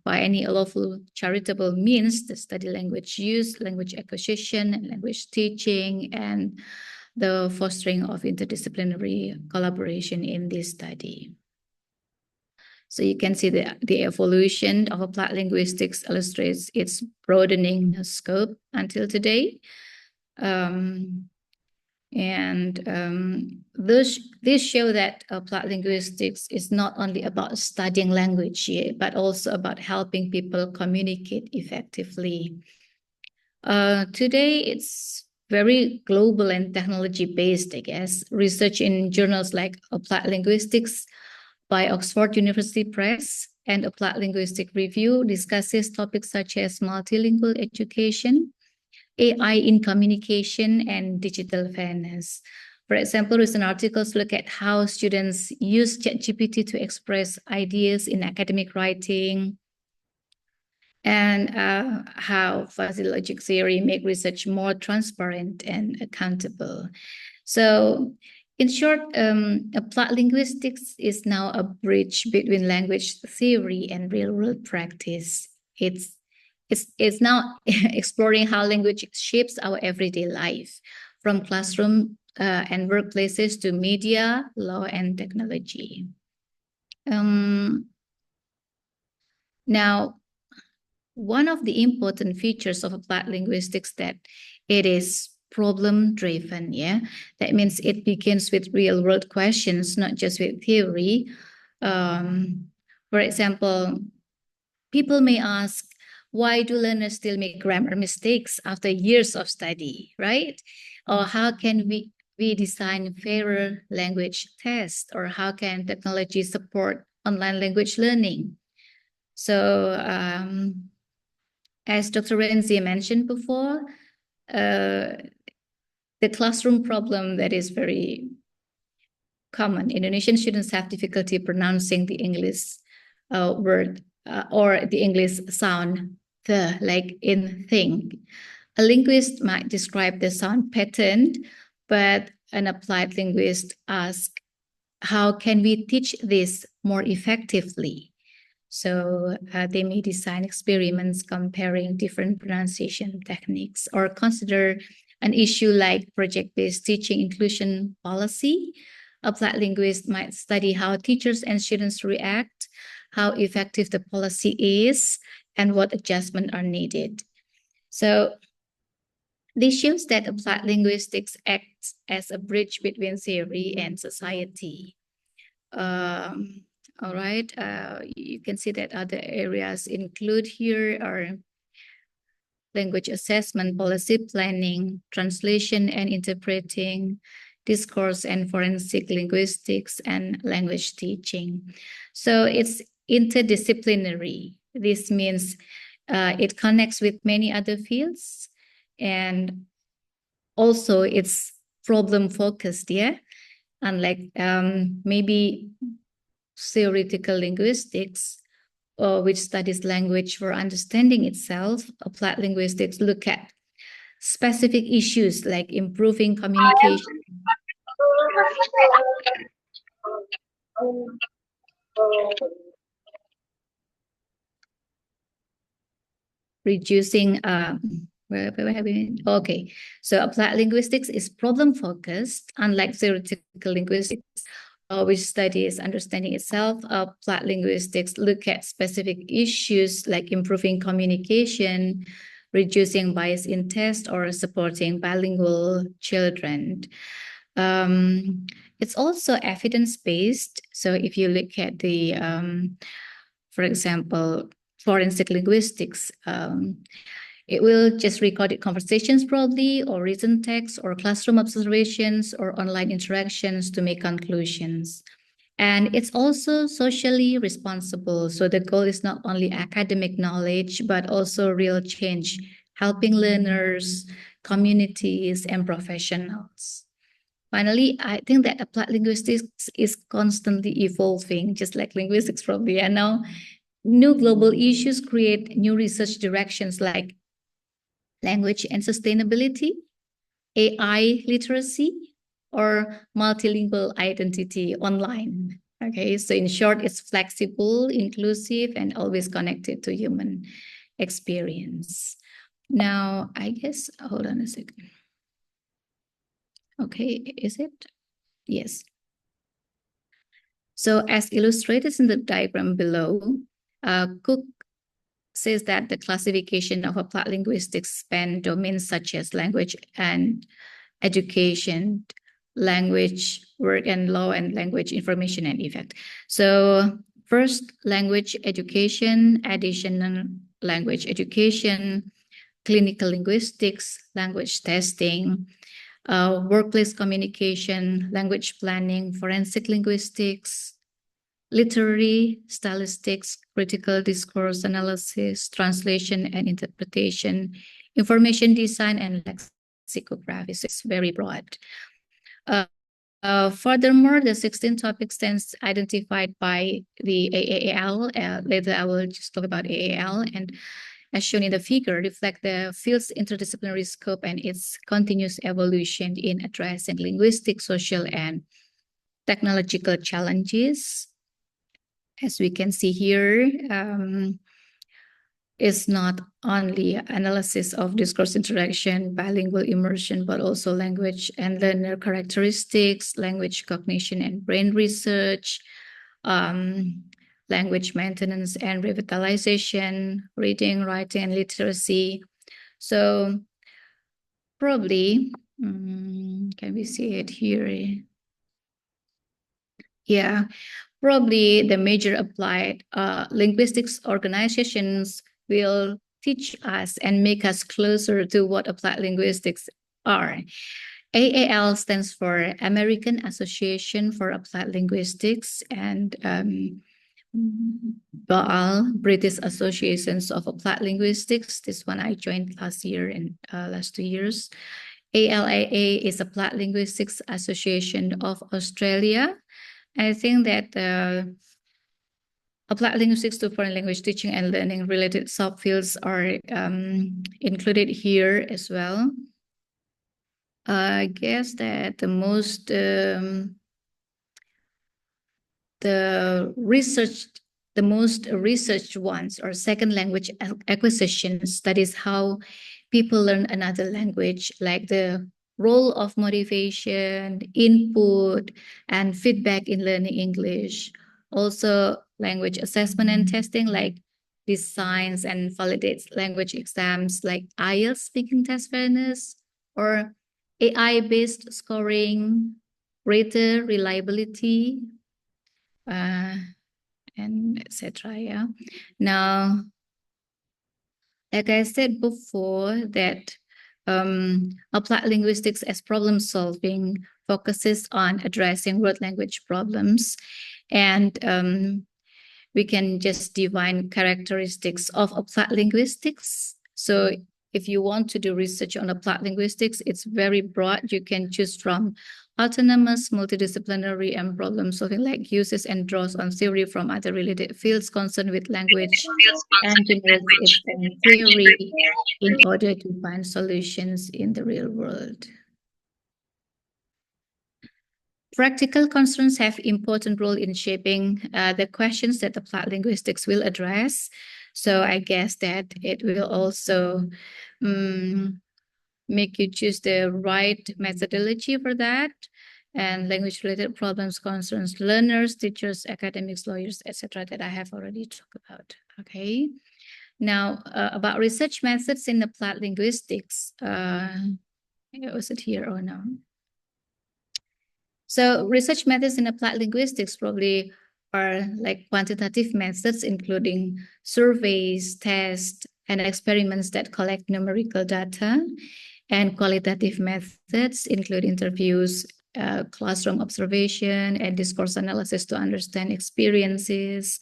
by any lawful charitable means the study language use, language acquisition, and language teaching, and the fostering of interdisciplinary collaboration in this study. So you can see the evolution of applied linguistics illustrates its broadening scope until today. This show that applied linguistics is not only about studying language, but also about helping people communicate effectively. Today, it's very global and technology-based, I guess. Research in journals like Applied Linguistics by Oxford University Press and Applied Linguistic Review discusses topics such as multilingual education, AI in communication, and digital fairness. For example, recent articles look at how students use ChatGPT to express ideas in academic writing, and how fuzzy logic theory make research more transparent and accountable. So in short, applied linguistics is now a bridge between language theory and real-world practice. It's now exploring how language shapes our everyday life, from classroom and workplaces to media, law, and technology. Now, one of the important features of applied linguistics that it is problem-driven, yeah? That means it begins with real-world questions, not just with theory. For example, people may ask, why do learners still make grammar mistakes after years of study, right? Or how can we design fairer language tests, or how can technology support online language learning? So as Dr. Renzi mentioned before, the classroom problem that is very common. Indonesian students have difficulty pronouncing the English word or the English sound, the, like in thing. A linguist might describe the sound pattern, but an applied linguist asks, how can we teach this more effectively? So they may design experiments comparing different pronunciation techniques, or consider an issue like project-based teaching inclusion policy. Applied linguists might study how teachers and students react, how effective the policy is, and what adjustments are needed. So this shows that applied linguistics acts as a bridge between theory and society. All right, you can see that other areas include here are language assessment, policy planning, translation and interpreting, discourse and forensic linguistics, and language teaching. So it's interdisciplinary. This means it connects with many other fields, and also it's problem focused, yeah? Unlike maybe theoretical linguistics, which studies language for understanding itself, applied linguistics look at specific issues like improving communication, reducing where have we? Okay, so applied linguistics is problem focused, unlike theoretical linguistics, which studies understanding itself. Applied linguistics look at specific issues like improving communication, reducing bias in test, or supporting bilingual children. It's also evidence-based. So if you look at the, for example, forensic linguistics, it will just recorded conversations probably, or written text, or classroom observations, or online interactions to make conclusions. And it's also socially responsible. So the goal is not only academic knowledge, but also real change, helping learners, communities, and professionals. Finally, I think that applied linguistics is constantly evolving, just like linguistics probably. And now new global issues create new research directions like language and sustainability, AI literacy, or multilingual identity online. Okay, so in short, it's flexible, inclusive, and always connected to human experience. Now, I guess, hold on a second. Okay, is it? Yes. So as illustrated in the diagram below, Cook says that the classification of applied linguistics span domains such as language and education, language, work and law, and language information and effect. So first, language education, additional language education, clinical linguistics, language testing, workplace communication, language planning, forensic linguistics, literary, stylistics, critical discourse analysis, translation and interpretation, information design, and lexicography. So it's very broad. Furthermore, the 16 topic stands identified by the AAL. Later, I will just talk about AAL, and as shown in the figure, reflect the field's interdisciplinary scope and its continuous evolution in addressing linguistic, social, and technological challenges. As we can see here, it's not only analysis of discourse interaction, bilingual immersion, but also language and learner characteristics, language cognition and brain research, language maintenance and revitalization, reading, writing, and literacy. So probably, can we see it here? Yeah, probably the major applied linguistics organizations will teach us and make us closer to what applied linguistics are. AAL stands for American Association for Applied Linguistics, and BAL, British Associations of Applied Linguistics. This one I joined last year and last 2 years. ALAA is Applied Linguistics Association of Australia. I think that applied linguistics to foreign language teaching and learning related subfields are included here as well. I guess that the most researched ones are second language acquisitions. That is how people learn another language, like the role of motivation, input, and feedback in learning English. Also, language assessment and testing, like designs and validates language exams, like IELTS speaking test fairness, or AI-based scoring, greater reliability, and etc. Yeah. Now, like I said before, that applied linguistics as problem solving focuses on addressing word language problems, and we can just define characteristics of applied linguistics. So if you want to do research on applied linguistics, it's very broad. You can choose from autonomous, multidisciplinary, and problem solving, like uses and draws on theory from other related fields concerned with language and generates its own theory in order to find solutions in the real world. Practical concerns have important role in shaping the questions that applied linguistics will address. So I guess that it will also make you choose the right methodology for that. And language-related problems concerns learners, teachers, academics, lawyers, etc. that I have already talked about. Okay. Now, about research methods in applied linguistics. Was it here or no? So research methods in applied linguistics probably are like quantitative methods, including surveys, tests, and experiments that collect numerical data, and qualitative methods include interviews, classroom observation, and discourse analysis to understand experiences.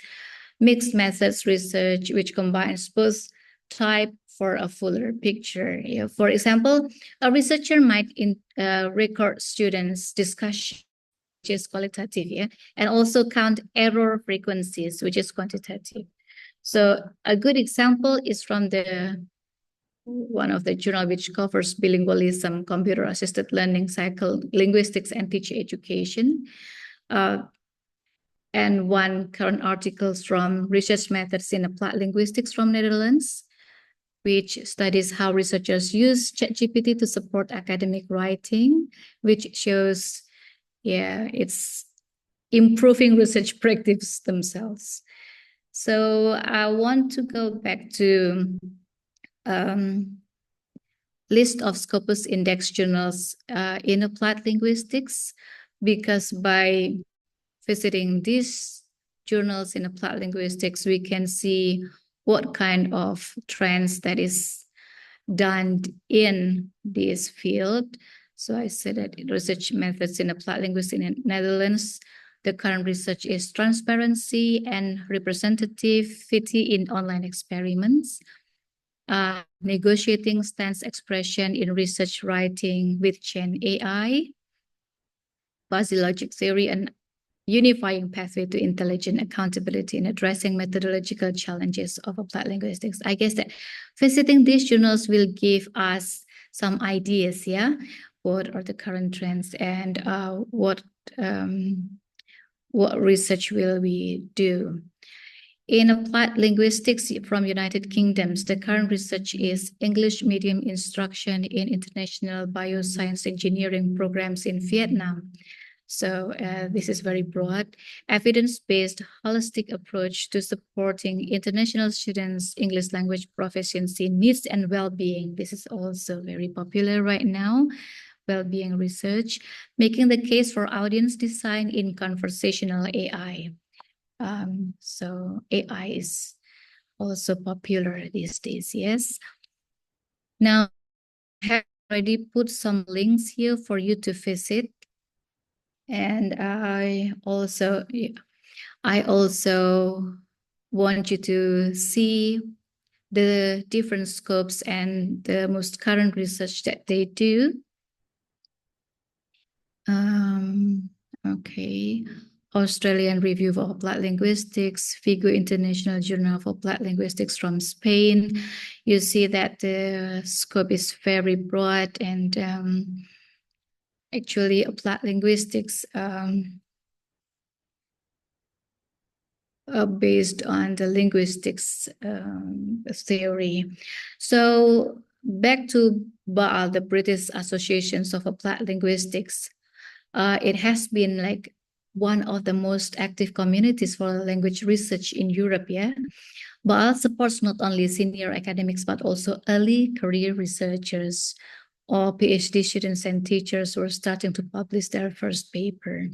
Mixed methods research, which combines both type for a fuller picture. Yeah. For example, a researcher might record students' discussion, which is qualitative, yeah, and also count error frequencies, which is quantitative. So a good example is from one of the journal which covers bilingualism, computer-assisted learning, psycholinguistics, and teacher education. And one current article from Research Methods in Applied Linguistics from Netherlands, which studies how researchers use ChatGPT to support academic writing, which shows, yeah, it's improving research practice themselves. So I want to go back to list of Scopus Index journals in applied linguistics, because by visiting these journals in applied linguistics, we can see what kind of trends that is done in this field. So I said that research methods in applied linguistics in the Netherlands, the current research is transparency and representativity in online experiments, negotiating stance expression in research writing with Gen AI, fuzzy logic theory, and unifying pathway to intelligent accountability in addressing methodological challenges of applied linguistics. I guess that visiting these journals will give us some ideas, yeah, what are the current trends and what research will we do. In applied linguistics from United Kingdoms, the current research is English medium instruction in international bioscience engineering programs in Vietnam. So this is very broad, evidence-based holistic approach to supporting international students' English language proficiency needs and well-being. This is also very popular right now, well-being research, making the case for audience design in conversational AI. So AI is also popular these days, yes. Now, I have already put some links here for you to visit. And I also want you to see the different scopes and the most current research that they do. Okay. Australian Review of Applied Linguistics, Vigo International Journal of Applied Linguistics from Spain. You see that the scope is very broad, and actually applied linguistics based on the linguistics theory. So back to BAL, the British Associations of Applied Linguistics. It has been like one of the most active communities for language research in Europe, yeah. BAL supports not only senior academics, but also early career researchers or PhD students and teachers who are starting to publish their first paper.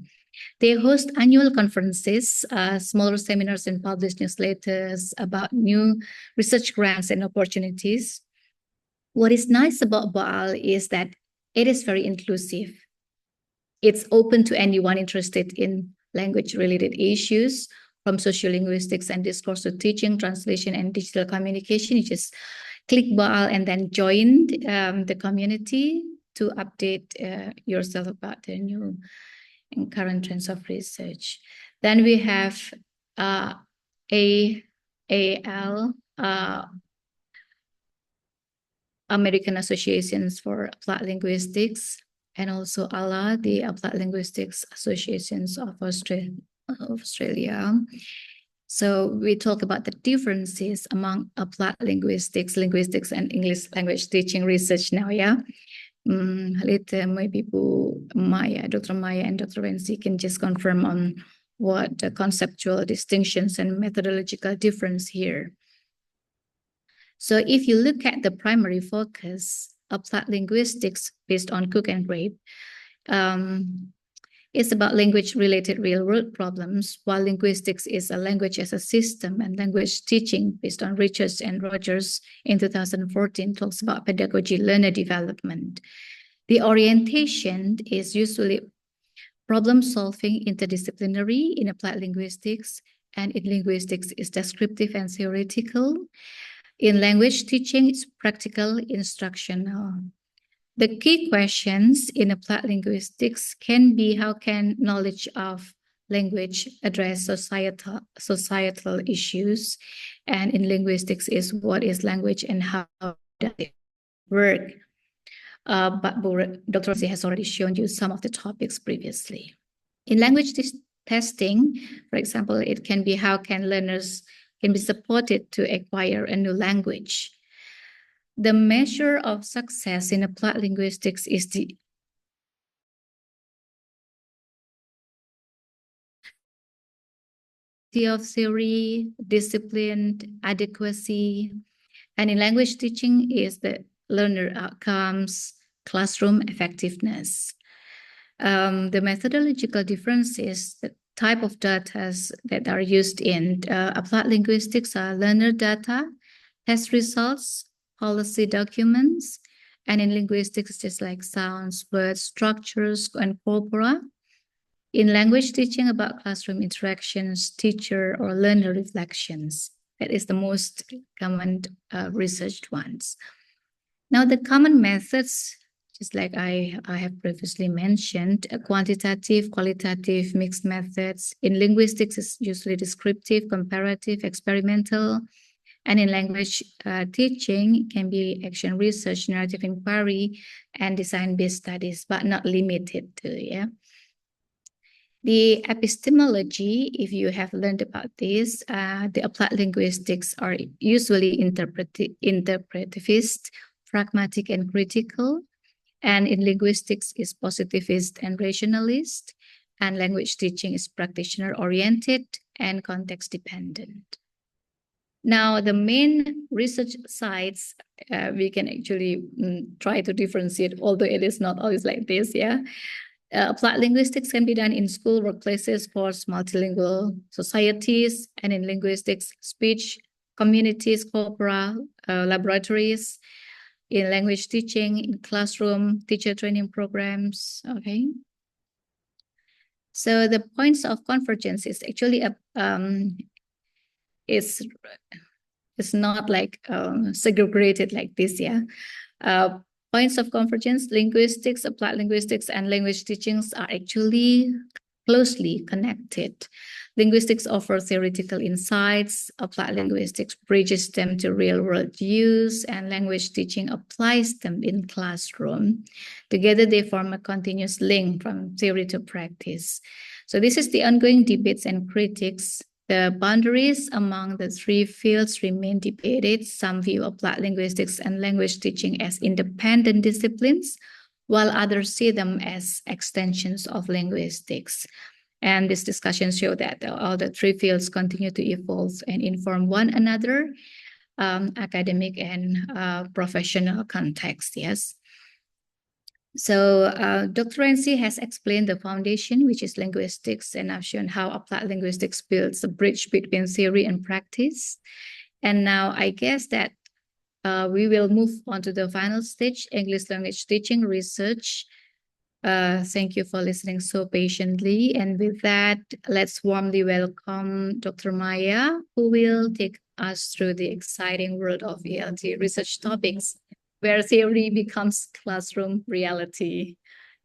They host annual conferences, smaller seminars, and publish newsletters about new research grants and opportunities. What is nice about BAL is that it is very inclusive. It's open to anyone interested in language-related issues, from sociolinguistics and discourse to teaching, translation, and digital communication. You just click BAL and then join the community to update yourself about the new and current trends of research. Then we have AAL, American Associations for Applied Linguistics, and also ALA, the Applied Linguistics Associations of Australia. So we talk about the differences among applied linguistics, and English language teaching research now, yeah. Later, maybe Dr. Maya and Dr. Wensi can just confirm on what the conceptual distinctions and methodological difference here. So if you look at the primary focus, applied linguistics based on Cook and Grape, it's about language-related real-world problems, while linguistics is a language as a system, and language teaching based on Richards and Rogers in 2014 talks about pedagogy learner development. The orientation is usually problem-solving interdisciplinary in applied linguistics, and in linguistics is descriptive and theoretical. In language teaching, it's practical, instructional. The key questions in applied linguistics can be how can knowledge of language address societal issues, and in linguistics is what is language and how does it work. But Dr. Z has already shown you some of the topics previously. In language testing, for example, it can be how can learners can be supported to acquire a new language. The measure of success in applied linguistics is the of theory, discipline, adequacy, and in language teaching is the learner outcomes, classroom effectiveness. The methodological difference is the type of data that are used in applied linguistics are learner data, test results, policy documents, and in linguistics, just like sounds, words, structures, and corpora. In language teaching, about classroom interactions, teacher or learner reflections. That is the most common researched ones. Now, the common methods, just like I have previously mentioned, quantitative, qualitative, mixed methods. In linguistics, it's usually descriptive, comparative, experimental. And in language teaching, it can be action research, narrative inquiry, and design-based studies, but not limited to, yeah. The epistemology, if you have learned about this, the applied linguistics are usually interpretivist, pragmatic, and critical. And in linguistics is positivist and rationalist. And language teaching is practitioner-oriented and context-dependent. Now, the main research sites, we can actually try to differentiate, although it is not always like this, yeah. Applied linguistics can be done in school, workplaces, sports, multilingual societies, and in linguistics, speech, communities, corpora, laboratories, in language teaching, in classroom, teacher training programs. Okay. So the points of convergence is actually it's not like segregated like this, yeah. Points of convergence, linguistics, applied linguistics, and language teachings are actually closely connected. Linguistics offers theoretical insights, applied linguistics bridges them to real-world use, and language teaching applies them in classroom. Together, they form a continuous link from theory to practice. So this is the ongoing debates and critics. The boundaries among the three fields remain debated. Some view applied linguistics and language teaching as independent disciplines, while others see them as extensions of linguistics. And these discussions show that all the three fields continue to evolve and inform one another, academic and professional context, yes. So Dr. Renzi has explained the foundation, which is linguistics, and I've shown how applied linguistics builds a bridge between theory and practice. And now I guess that we will move on to the final stage, English language teaching research. Thank you for listening so patiently. And with that, let's warmly welcome Dr. Maya, who will take us through the exciting world of ELT research topics, where theory becomes classroom reality.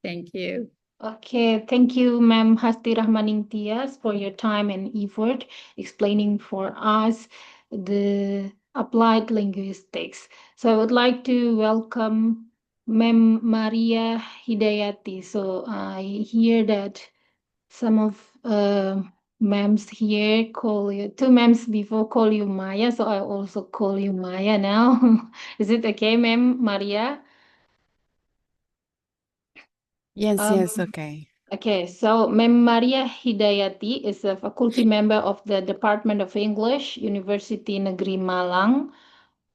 Thank you. Okay, thank you, Ma'am Hasti Rahmaningtyas, for your time and effort explaining for us the applied linguistics. So I would like to welcome Ma'am Maria Hidayati. So I hear that some of ma'ams here call you, two ma'ams before call you Maya, so I also call you Maya now. Is it okay, Ma'am Maria? Yes, Um, yes, okay. Okay, so Ma'am Maria Hidayati is a faculty member of the Department of English, University Negeri Malang.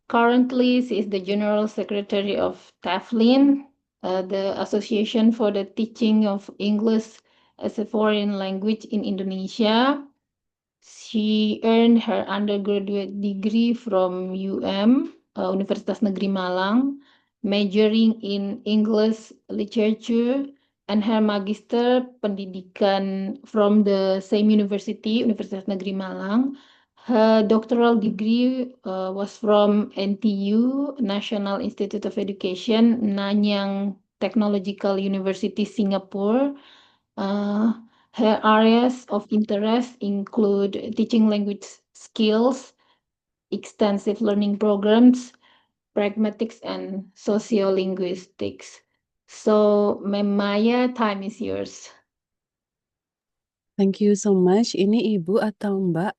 Currently, she is the General Secretary of TAFLIN, the Association for the Teaching of English as a Foreign Language in Indonesia. She earned her undergraduate degree from Universitas Negeri Malang, majoring in English literature, and her magister pendidikan from the same university, Universitas Negeri Malang. Her doctoral degree was from NTU, National Institute of Education, Nanyang Technological University, Singapore. Her areas of interest include teaching language skills, extensive learning programs, pragmatics, and sociolinguistics. So, Ma'am Maya, time is yours. Thank you so much. Ini Ibu atau Mbak?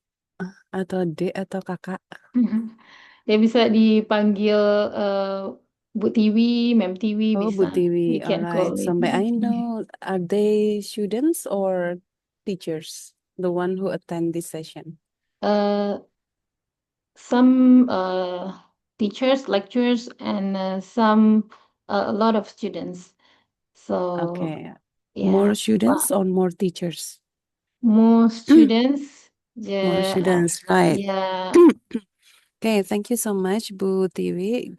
Atau Dek atau Kakak? Ya bisa dipanggil Bu Tiwi, Ma'am Tiwi Oh, Bu bisa. You Tiwi. All can call right. it. Sampai I know, are they students or teachers? The one who attend this session? Some teachers, lecturers, and a lot of students. So Okay. yeah, More students or more teachers? more students. More students, right. Yeah. Okay, thank you so much, Bu Tiwi.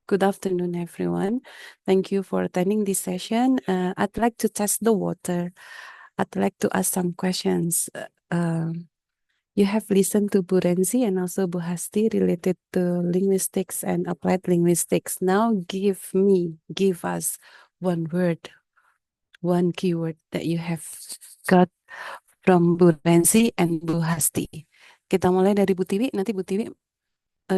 Good afternoon, everyone. Thank you for attending this session. I'd like to test the water. I'd like to ask some questions. You have listened to Bu Renzi and also Bu Hasti related to linguistics and applied linguistics. Now give us one word, one keyword that you have got from Bu Renzi and Bu Hasti. Kita mulai dari Bu Tiwi, nanti Bu Tiwi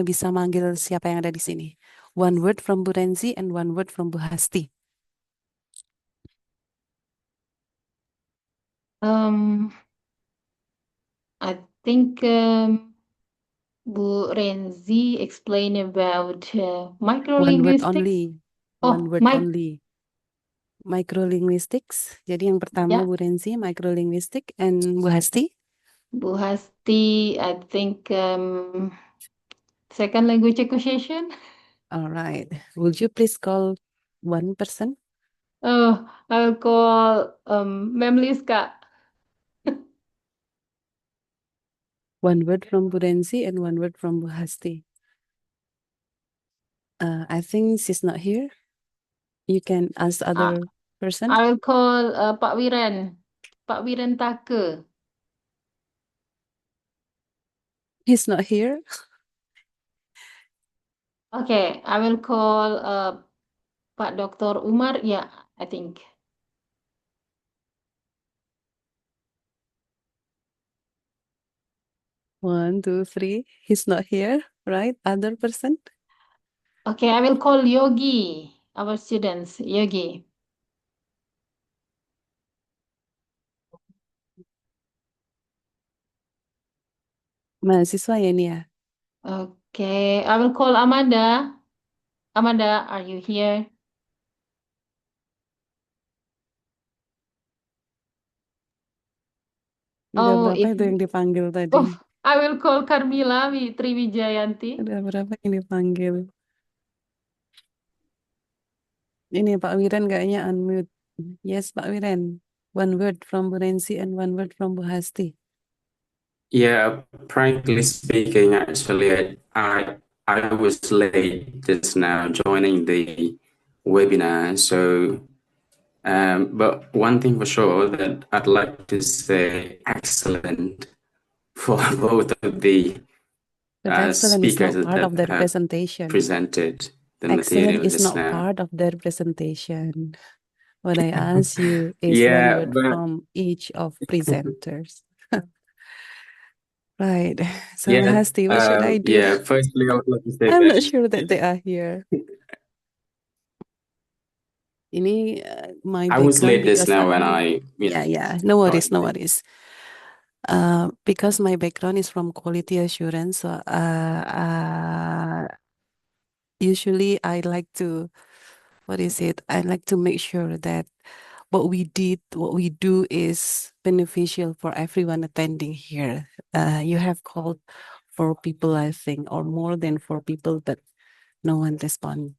bisa manggil siapa yang ada di sini. One word from Bu Renzi and one word from Bu Hasti. I think Bu Renzi explained about One word microlinguistics. only. One word only. Microlinguistics. Jadi yang pertama Bu Renzi, microlinguistic, and Bu Hasti? Bu Hasti, I think second language acquisition. All right. Would you please call one person? Oh, I'll call Mem Liska. One word from Bu Renzi and one word from Bu Hasti. I think she's not here. You can ask other person. I will call Pak Wiren. Pak Wiren Take. He's not here. Okay, I will call Pak Dr. Umar. Yeah, I think. One, two, three. He's not here, right? Other person. Okay, I will call Yogi, our students. Yogi. Mahasiswa ya ini ya. Okay, I will call Amanda. Amanda, are you here? Udah Oh, berapa itu yang dipanggil tadi? Oh, I will call Carmila Triwijayanti. Udah berapa yang dipanggil? Ini Pak Wiren kayaknya unmute. Yes, Pak Wiren. One word from Bu Renzi and one word from Bu Hasti. Yeah, frankly speaking, actually, I was late just now joining the webinar. So, but one thing for sure that I'd like to say excellent for both of the But excellent is speakers not part of that their have presentation. presented the Excellent material is just not now. part of their presentation. What I ask you is Yeah, one word but from each of presenters. Right. So yeah, Hasti, what should I do? yeah. Firstly, I would like to say I'm not that sure that they are here. Ini my I was background late just because now when no worries, no joined. worries. Because my background is from quality assurance, so usually I like to, I like to make sure that what we do is beneficial for everyone attending here. You have called 4 people, I think, or more than 4 people, but no one responds.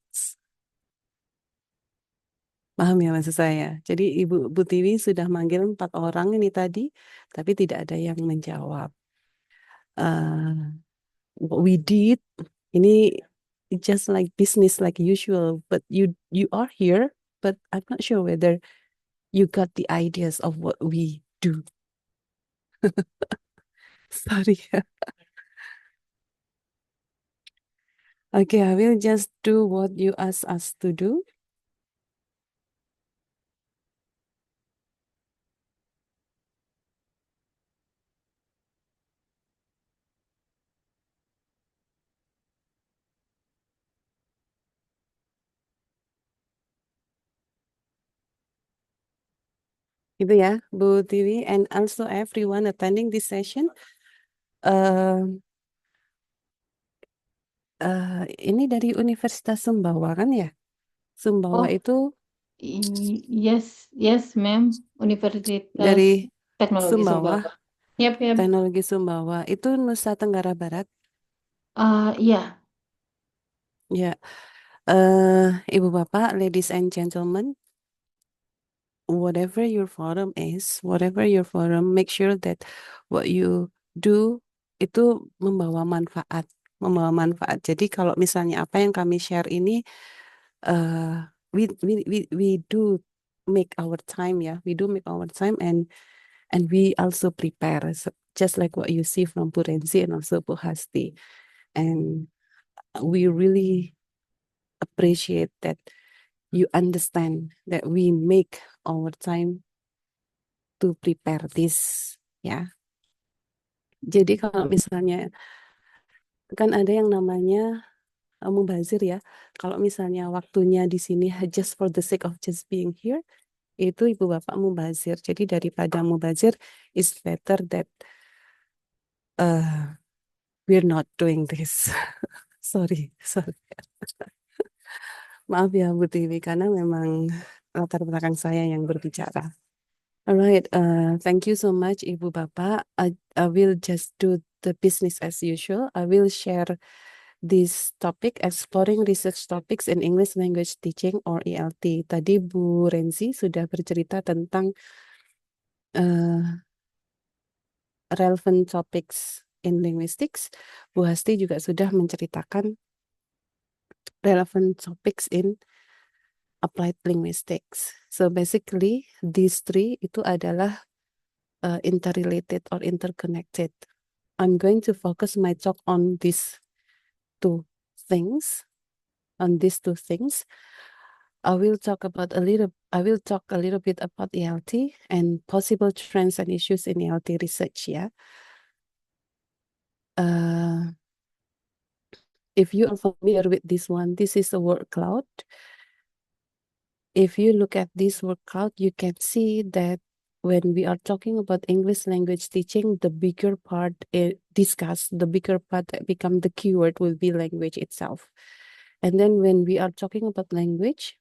Paham ya maksud saya? Jadi Ibu Bu Tiwi sudah manggil 4 orang ini tadi, tapi tidak ada yang menjawab. What we did, ini just like business like usual, but you are here, but I'm not sure whether you got the ideas of what we do. Sorry. Okay, I will just do what you ask us to do. Gitu ya, Bu Tiwi, and also everyone attending this session. Ini dari Universitas Sumbawa kan ya? Sumbawa Oh. itu Yes, ma'am. Universitas dari Teknologi Sumbawa. Yep. Teknologi Sumbawa itu Nusa Tenggara Barat. Iya. Ya, Ibu Bapak, ladies and gentlemen, whatever your forum is, make sure that what you do itu membawa manfaat. Jadi kalau misalnya apa yang kami share ini, we do make our time ya. We do make our time and we also prepare. So, just like what you see from Bu Renzi and also Bu Hasti. And we really appreciate that you understand that we make our time to prepare this ya. Jadi kalau misalnya kan ada yang namanya mubazir ya. Kalau misalnya waktunya di sini just for the sake of just being here, itu Ibu Bapak mubazir. Jadi daripada mubazir, it's better that we're not doing this. Sorry. Maaf ya Bu Tiwi, karena memang latar belakang saya yang berbicara. Alright, thank you so much Ibu Bapak. I will just do the business as usual. I will share this topic, exploring research topics in English language teaching or ELT. Tadi Bu Renzi sudah bercerita tentang relevant topics in linguistics. Bu Hasti juga sudah menceritakan relevant topics in applied linguistics. So basically these three itu adalah interrelated or interconnected. I'm going to focus my talk on these two things. I will talk a little bit about ELT and possible trends and issues in ELT research. Yeah. If you are familiar with this one, this is a word cloud. If you look at this word cloud, you can see that when we are talking about English language teaching, the bigger part that become the keyword will be language itself. And then when we are talking about language,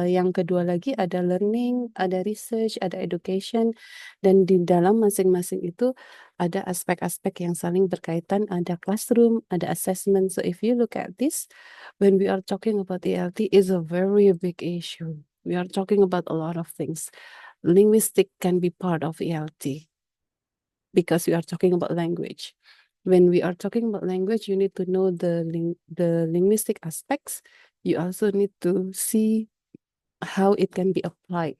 yang kedua lagi ada learning, ada research, ada education, dan di dalam masing-masing itu ada aspek-aspek yang saling berkaitan, ada classroom, ada assessment. So if you look at this, when we are talking about ELT, is a very big issue. We are talking about a lot of things. Linguistic can be part of ELT because we are talking about language. When we are talking about language, you need to know the linguistic aspects. You also need to see how it can be applied.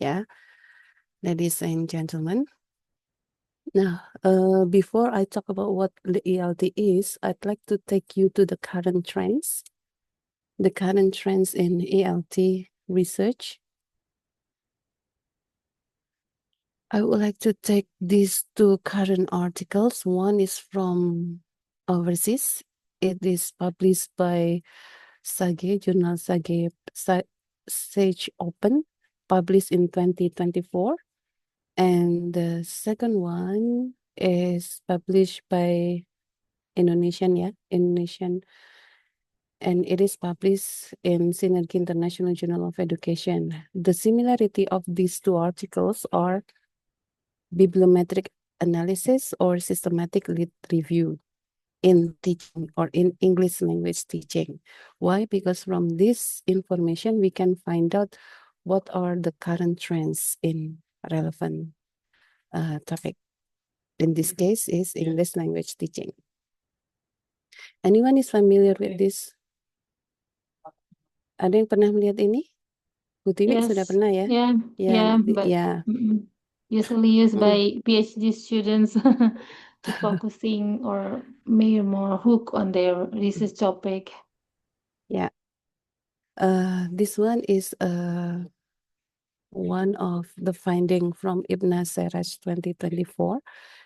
Yeah, ladies and gentlemen. Now, before I talk about what the ELT is, I'd like to take you to the current trends. The current trends in ELT research. I would like to take these two current articles. One is from overseas. It is published by Journal Sage Open, published in 2024. And the second one is published by Indonesian, and it is published in Synergy International Journal of Education. The similarity of these two articles are bibliometric analysis or systematic lit review in teaching or in English language teaching. Why? Because from this information, we can find out what are the current trends in relevant topic. In this case is English language teaching. Anyone is familiar with this? Ada yang pernah melihat ini? Bu Tiwi sudah pernah ya? Usually used by PhD students to focusing or maybe more hook on their research topic. Yeah. This one is one of the finding from Ibn Seraj 2024.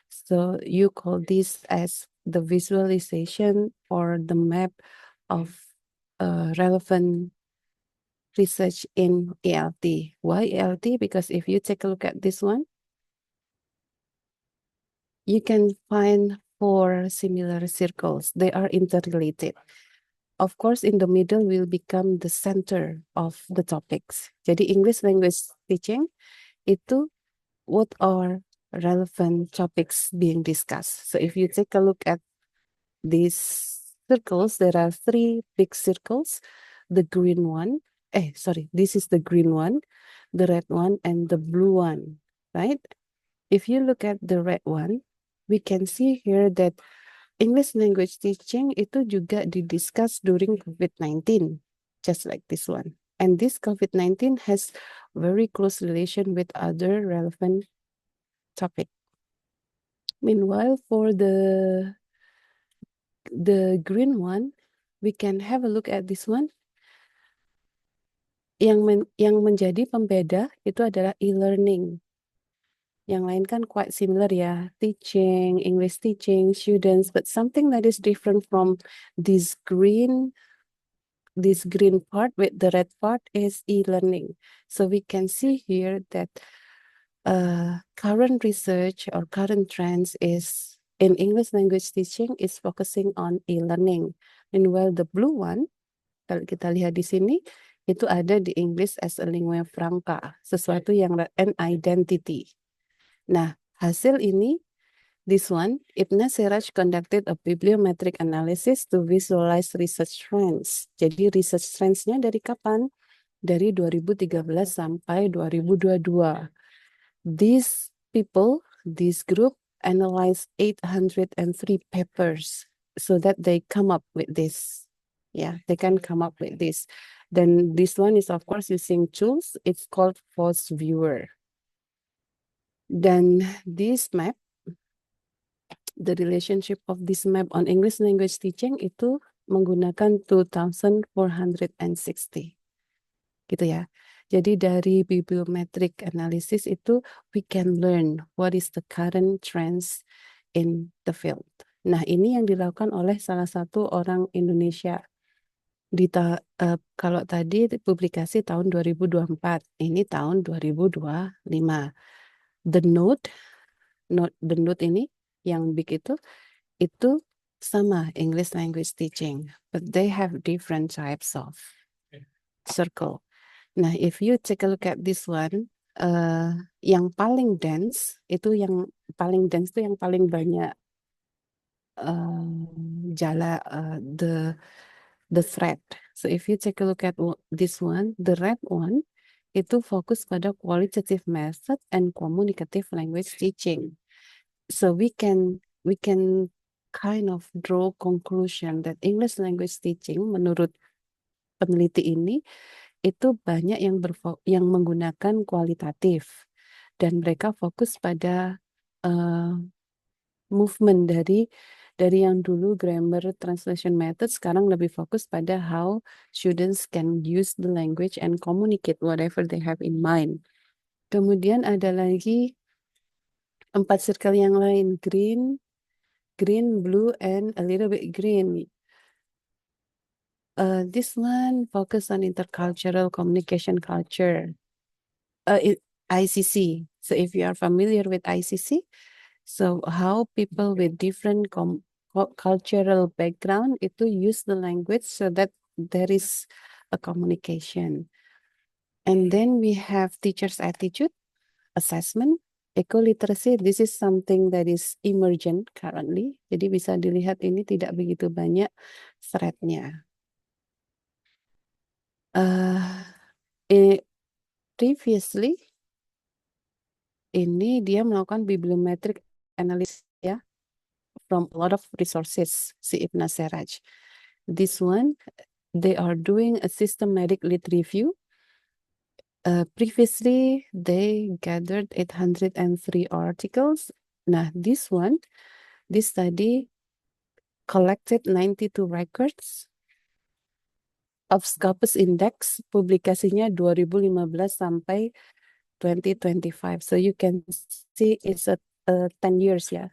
So you call this as the visualization or the map of relevant research in ELT. Why ELT? Because if you take a look at this one, you can find 4 similar circles. They are interrelated. Of course, in the middle will become the center of the topics. Jadi English language teaching itu what are relevant topics being discussed. So if you take a look at these circles, there are 3 big circles. The green one, this is the green one, the red one, and the blue one, right? If you look at the red one, we can see here that English language teaching itu juga didiscuss during COVID-19, just like this one. And this COVID-19 has very close relation with other relevant topic. Meanwhile, for the green one, we can have a look at this one. Yang menjadi pembeda itu adalah e-learning. Yang lain kan quite similar ya, teaching, English teaching, students, but something that is different from this green part with the red part is e-learning. So we can see here that current research or current trends is in English language teaching is focusing on e-learning. Meanwhile the blue one, kalau kita lihat di sini, itu ada di English as a lingua franca, sesuatu yang an identity. Nah, hasil ini This one, Ibn Siraj conducted a bibliometric analysis to visualize research trends. Jadi research trends-nya dari kapan? Dari 2013 sampai 2022. These people, this group, analyzed 803 papers so that they come up with this. Yeah, they can come up with this. Then this one is, of course, using tools. It's called Force Viewer. Then this map, the relationship of this map on English language teaching itu menggunakan 2460. Gitu ya. Jadi dari bibliometric analysis itu we can learn what is the current trends in the field. Nah, ini yang dilakukan oleh salah satu orang Indonesia. Kalau tadi publikasi tahun 2024, ini tahun 2025. The note ini yang big itu sama English language teaching, but they have different types of circle. Nah, if you take a look at this one, yang paling dense itu yang paling banyak the thread. So if you take a look at this one, the red one itu fokus pada qualitative method and communicative language teaching. So we can kind of draw conclusion that English language teaching menurut peneliti ini itu banyak yang menggunakan kualitatif dan mereka fokus pada movement dari yang dulu grammar translation method, sekarang lebih fokus pada how students can use the language and communicate whatever they have in mind. Kemudian ada lagi 4 circle yang lain, green, blue, and a little bit green. This one focus on intercultural communication culture. ICC. So if you are familiar with ICC, so how people with different cultural background itu use the language so that there is a communication. And then we have teacher's attitude, assessment, eco-literacy. This is something that is emergent currently. Jadi bisa dilihat ini tidak begitu banyak thread-nya. Previously, ini dia melakukan bibliometric analysis ya, from a lot of resources, si Ibn Siraj. This one, they are doing a systematic lit review. Previously, they gathered 803 articles. Nah, this study collected 92 records of Scopus Index, publikasinya 2015 sampai 2025. So you can see it's a 10 years ya.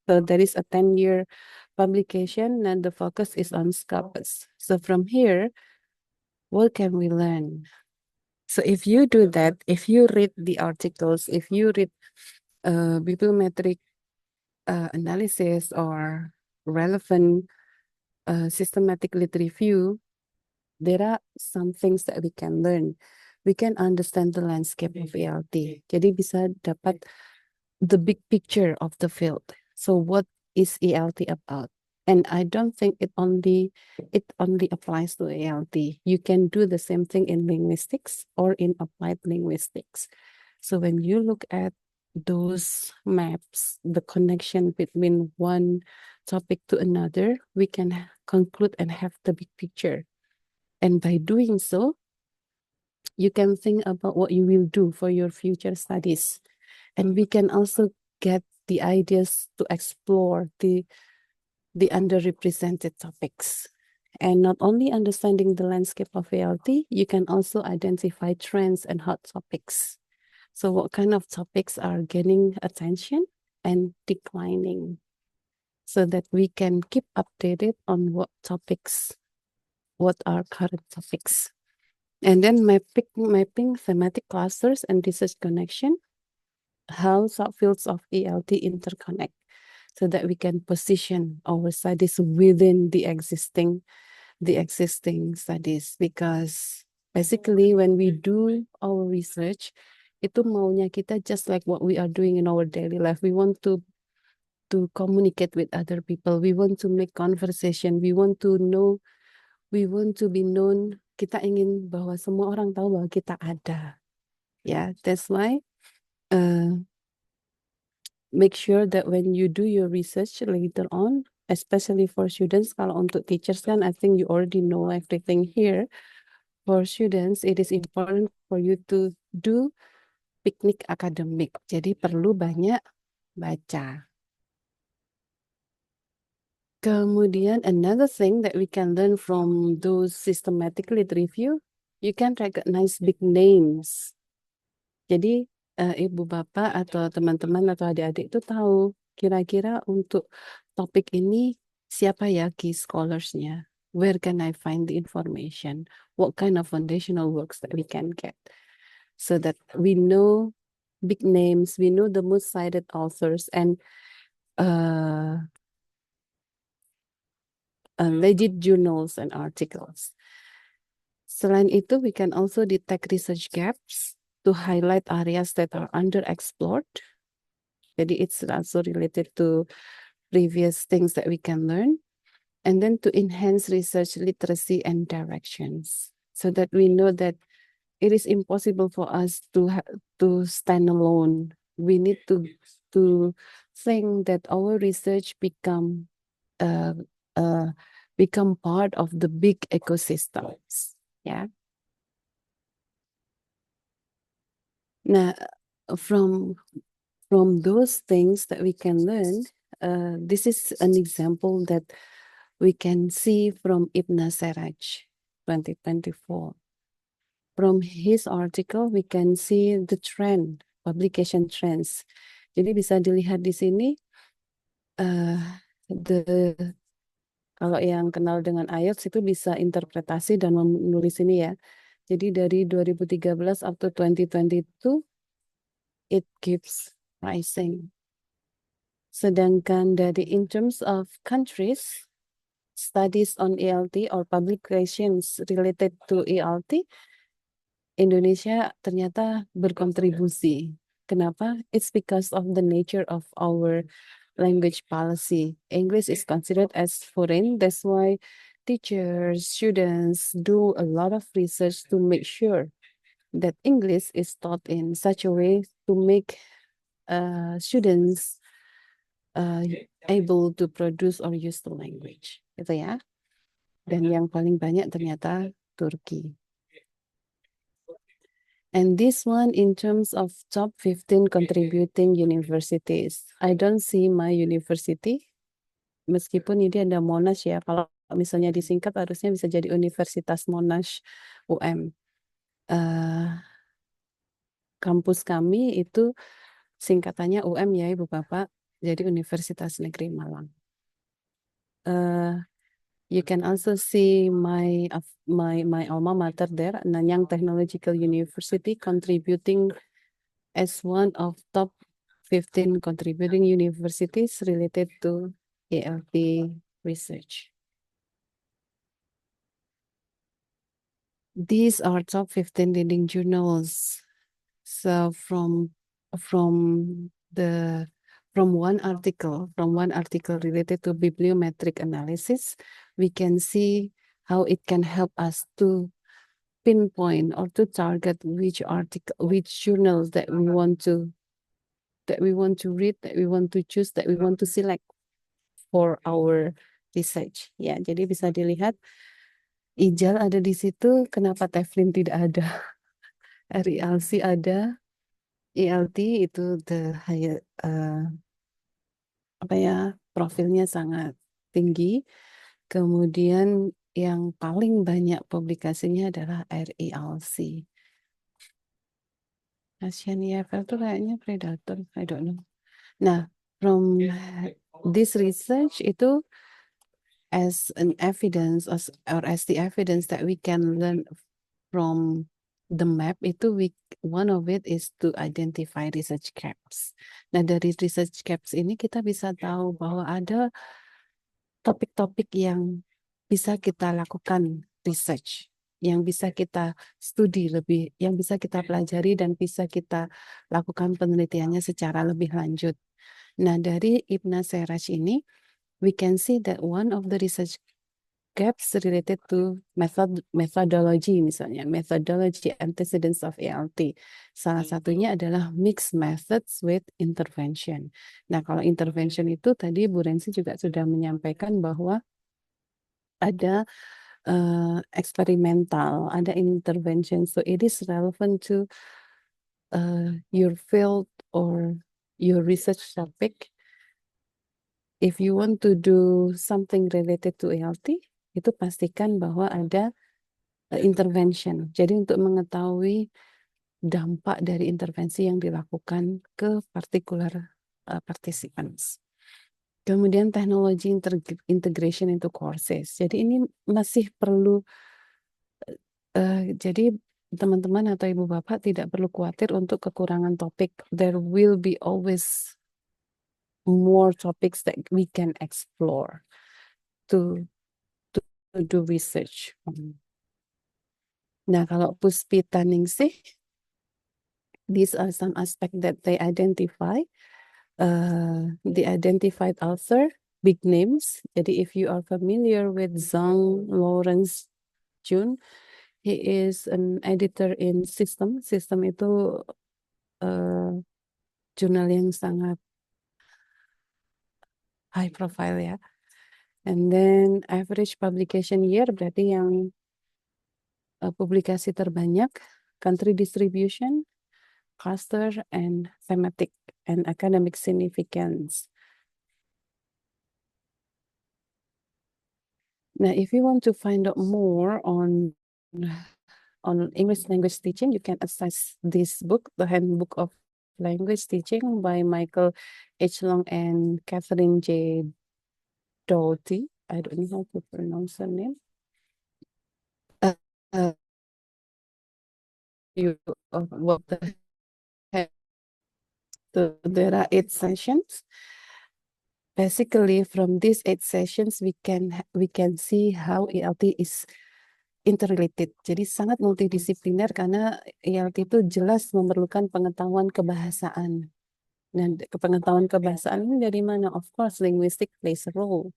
So there is a 10-year publication and the focus is on Scopus. So from here, what can we learn? So if you do that, if you read the articles, if you read bibliometric analysis or relevant systematic lit review, there are some things that we can learn. We can understand the landscape of ELT. Jadi bisa dapat the big picture of the field. So what is ELT about? And I don't think it only applies to ELT. You can do the same thing in linguistics or in applied linguistics. So when you look at those maps, the connection between one topic to another, we can conclude and have the big picture. And by doing so, you can think about what you will do for your future studies. And we can also get the ideas to explore the underrepresented topics. And not only understanding the landscape of ALT, you can also identify trends and hot topics. So what kind of topics are getting attention and declining, so that we can keep updated on what are current topics. And then mapping thematic clusters and research connection, how subfields of ELT interconnect, so that we can position our studies within the existing studies. Because basically when we do our research, itu maunya kita just like what we are doing in our daily life. We want to to communicate with other people. We want to make conversation. We want to know. We want to be known. Kita ingin bahwa semua orang tahu bahwa kita ada. Yeah, that's why make sure that when you do your research later on, especially for students, kalau untuk teachers kan, I think you already know everything here. For students, it is important for you to do piknik akademik. Jadi perlu banyak baca. Kemudian another thing that we can learn from those systematic lit review, you can recognize big names. Jadi ibu bapak atau teman-teman atau adik-adik itu tahu kira-kira untuk topik ini siapa ya key scholarsnya. Where can I find the information? What kind of foundational works that we can get? So that we know big names, we know the most cited authors and legit journals and articles. Selain itu, we can also detect research gaps to highlight areas that are underexplored. Jadi it's also related to previous things that we can learn. And then to enhance research literacy and directions, so that we know that it is impossible for us to stand alone. We need to think that our research become part of the big ecosystems. Yeah. Now, from those things that we can learn, this is an example that we can see from Ibn Seraj, 2024. From his article, we can see the trend, publication trends. Jadi bisa dilihat di sini, kalau yang kenal dengan IELTS itu bisa interpretasi dan menulis ini ya. Jadi dari 2013 up to 2022, it keeps rising. Sedangkan dari in terms of countries, studies on ELT or publications related to ELT, Indonesia ternyata berkontribusi. Kenapa? It's because of the nature of our language policy. English is considered as foreign. That's why teachers, students do a lot of research to make sure that English is taught in such a way to make students able to produce or use the language. Itu ya. Dan yang paling banyak ternyata Turki. And this one in terms of top 15 contributing universities. I don't see my university. Meskipun ini ada Monash ya. Kalau misalnya disingkat harusnya bisa jadi Universitas Monash UM. Kampus kami itu singkatannya UM ya Ibu Bapak. Jadi Universitas Negeri Malang. You can also see my alma mater there, Nanyang Technological University, contributing as one of top 15 contributing universities related to ELT research. These are top 15 leading journals. So from one article related to bibliometric analysis, we can see how it can help us to pinpoint or to target which article, which journals that we want to read, that we want to choose, that we want to select for our research. Ya, jadi bisa dilihat Ijal ada di situ, kenapa Teflin tidak ada? RELC ada, ELT itu profilnya sangat tinggi. Kemudian yang paling banyak publikasinya adalah RELC. Asian EFL itu kayaknya predator, I don't know. Nah, from this research itu as an evidence or as the evidence that we can learn from the map itu, one of it is to identify research gaps. Nah, dari research gaps ini kita bisa tahu bahwa ada topik-topik yang bisa kita lakukan research, yang bisa kita studi lebih, yang bisa kita pelajari dan bisa kita lakukan penelitiannya secara lebih lanjut. Nah, dari Ibn Seraj ini, we can see that one of the research gaps related to methodology, misalnya methodology antecedents of ALT. Salah satunya adalah mixed methods with intervention. Nah, kalau intervention itu tadi Bu Rensi juga sudah menyampaikan bahwa ada eksperimental, ada intervention. So it is relevant to your field or your research topic. If you want to do something related to ALT, itu pastikan bahwa ada intervention. Jadi untuk mengetahui dampak dari intervensi yang dilakukan ke particular participants. Kemudian teknologi integration into courses. Jadi ini masih perlu, jadi teman-teman atau ibu bapak tidak perlu khawatir untuk kekurangan topik. There will be always more topics that we can explore to do research. Nah, kalau Puspita Ningsih, these are some aspects that they identify. The identified author, big names. Jadi if you are familiar with Zhang Lawrence Jun, he is an editor in System. System itu jurnal yang sangat high profile ya. And then average publication year berarti yang publikasi terbanyak, country distribution, cluster, and thematic and academic significance. Now, if you want to find out more on English language teaching, you can access this book, The Handbook of Language Teaching by Michael H. Long and Catherine J. Doughty. I don't know how to pronounce her name. What the heck? So there are 8 sessions. Basically, from these 8 sessions, we can see how ELT is interrelated. Jadi sangat multidisipliner karena ELT itu jelas memerlukan pengetahuan kebahasaan. Nah, pengetahuan kebahasaan ini dari mana? Of course, linguistic plays a role.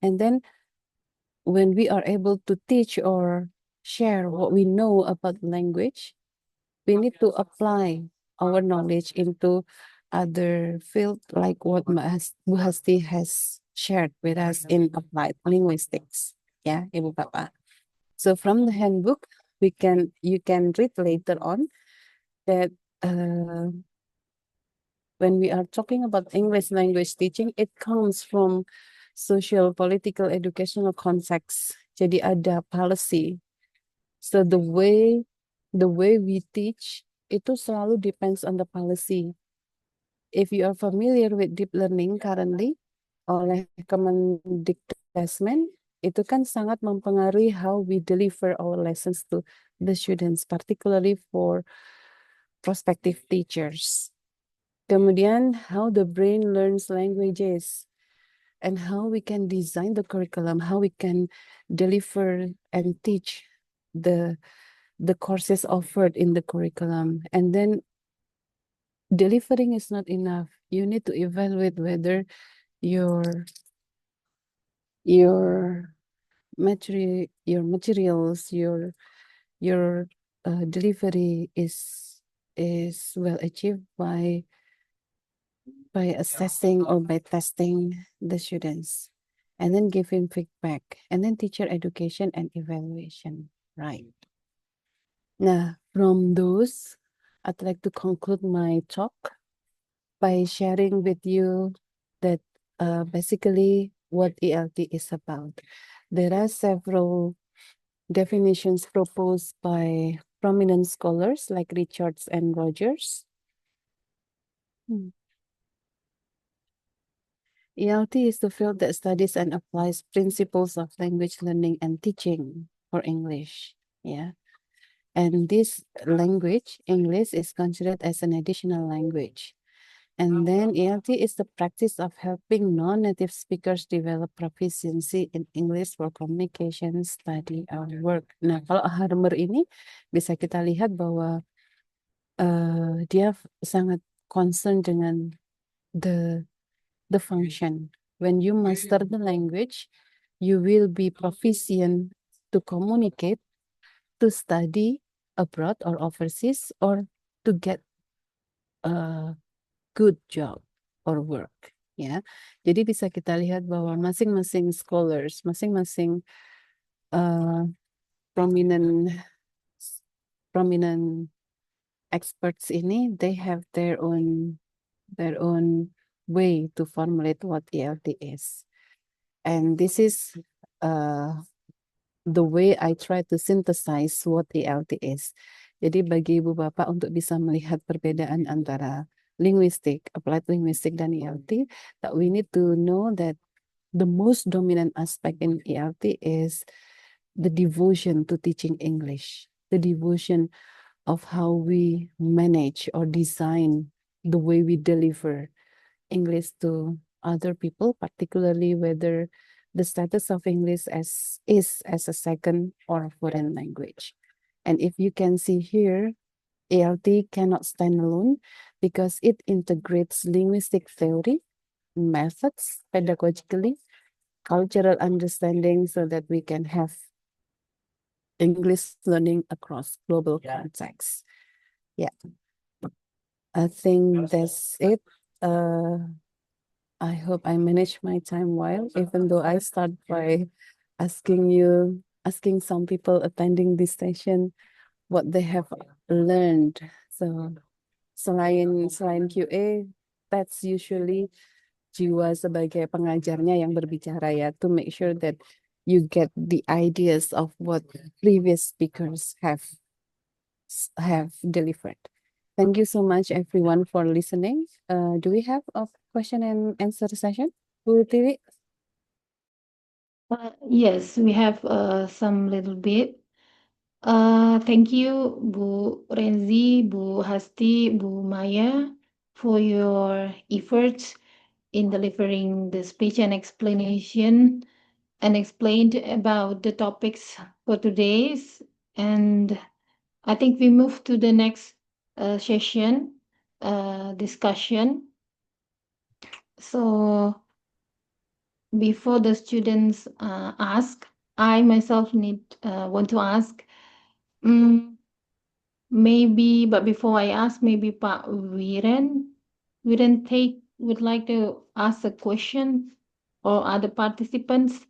And then when we are able to teach or share what we know about language, we need to apply our knowledge into other field like what Bu Hasti has shared with us in applied linguistics. Ya, Ibu Bapak. So from the handbook, you can read later on that when we are talking about English language teaching, it comes from social, political, educational context. Jadi ada policy. So the way we teach itu selalu depends on the policy. If you are familiar with deep learning currently oleh Kemendikbudristek, itu kan sangat mempengaruhi how we deliver our lessons to the students, particularly for prospective teachers. Kemudian, how the brain learns languages and how we can design the curriculum, how we can deliver and teach the courses offered in the curriculum. And then delivering is not enough. You need to evaluate whether your materials, your delivery is well achieved by assessing or by testing the students, and then giving feedback, and then teacher education and evaluation. Right. Now, from those, I'd like to conclude my talk by sharing with you that basically what ELT is about. There are several definitions proposed by prominent scholars like Richards and Rogers. ELT is the field that studies and applies principles of language learning and teaching for English. Yeah. And this language, English, is considered as an additional language. And then ELT is the practice of helping non-native speakers develop proficiency in English for communication, study, or work. Nah, kalau Harmer ini bisa kita lihat bahwa dia sangat concern dengan the the function. When you master the language, you will be proficient to communicate, to study abroad or overseas, or to get a good job or work. Ya, jadi bisa kita lihat bahwa masing-masing scholars, masing-masing prominent experts ini, they have their own way to formulate what ELT is. And this is the way I try to synthesize what ELT is. Jadi bagi Ibu Bapak untuk bisa melihat perbedaan antara linguistic, applied linguistic, dan ELT, that we need to know that the most dominant aspect in ELT is the devotion to teaching English, the devotion of how we manage or design the way we deliver English to other people, particularly whether the status of English is as a second or foreign language. And if you can see here, ELT cannot stand alone because it integrates linguistic theory, methods, pedagogically, cultural understanding, so that we can have English learning across global contexts. Yeah, I think that's it. I hope I manage my time well, even though I start by asking some people attending this session what they have learned. So selain QA, that's usually jiwa sebagai pengajarnya yang berbicara ya, to make sure that you get the ideas of what previous speakers have delivered. Thank you so much, everyone, for listening. Do we have a question and answer session, Bu Tiwi? Yes, we have some little bit. Thank you, Bu Renzi, Bu Hasti, Bu Maya, for your efforts in delivering the speech and explanation and explained about the topics for today's. And I think we move to the next session, discussion. So before the students ask, I myself want to ask, maybe, but before I ask, maybe Pak Wiren would like to ask a question, or other participants.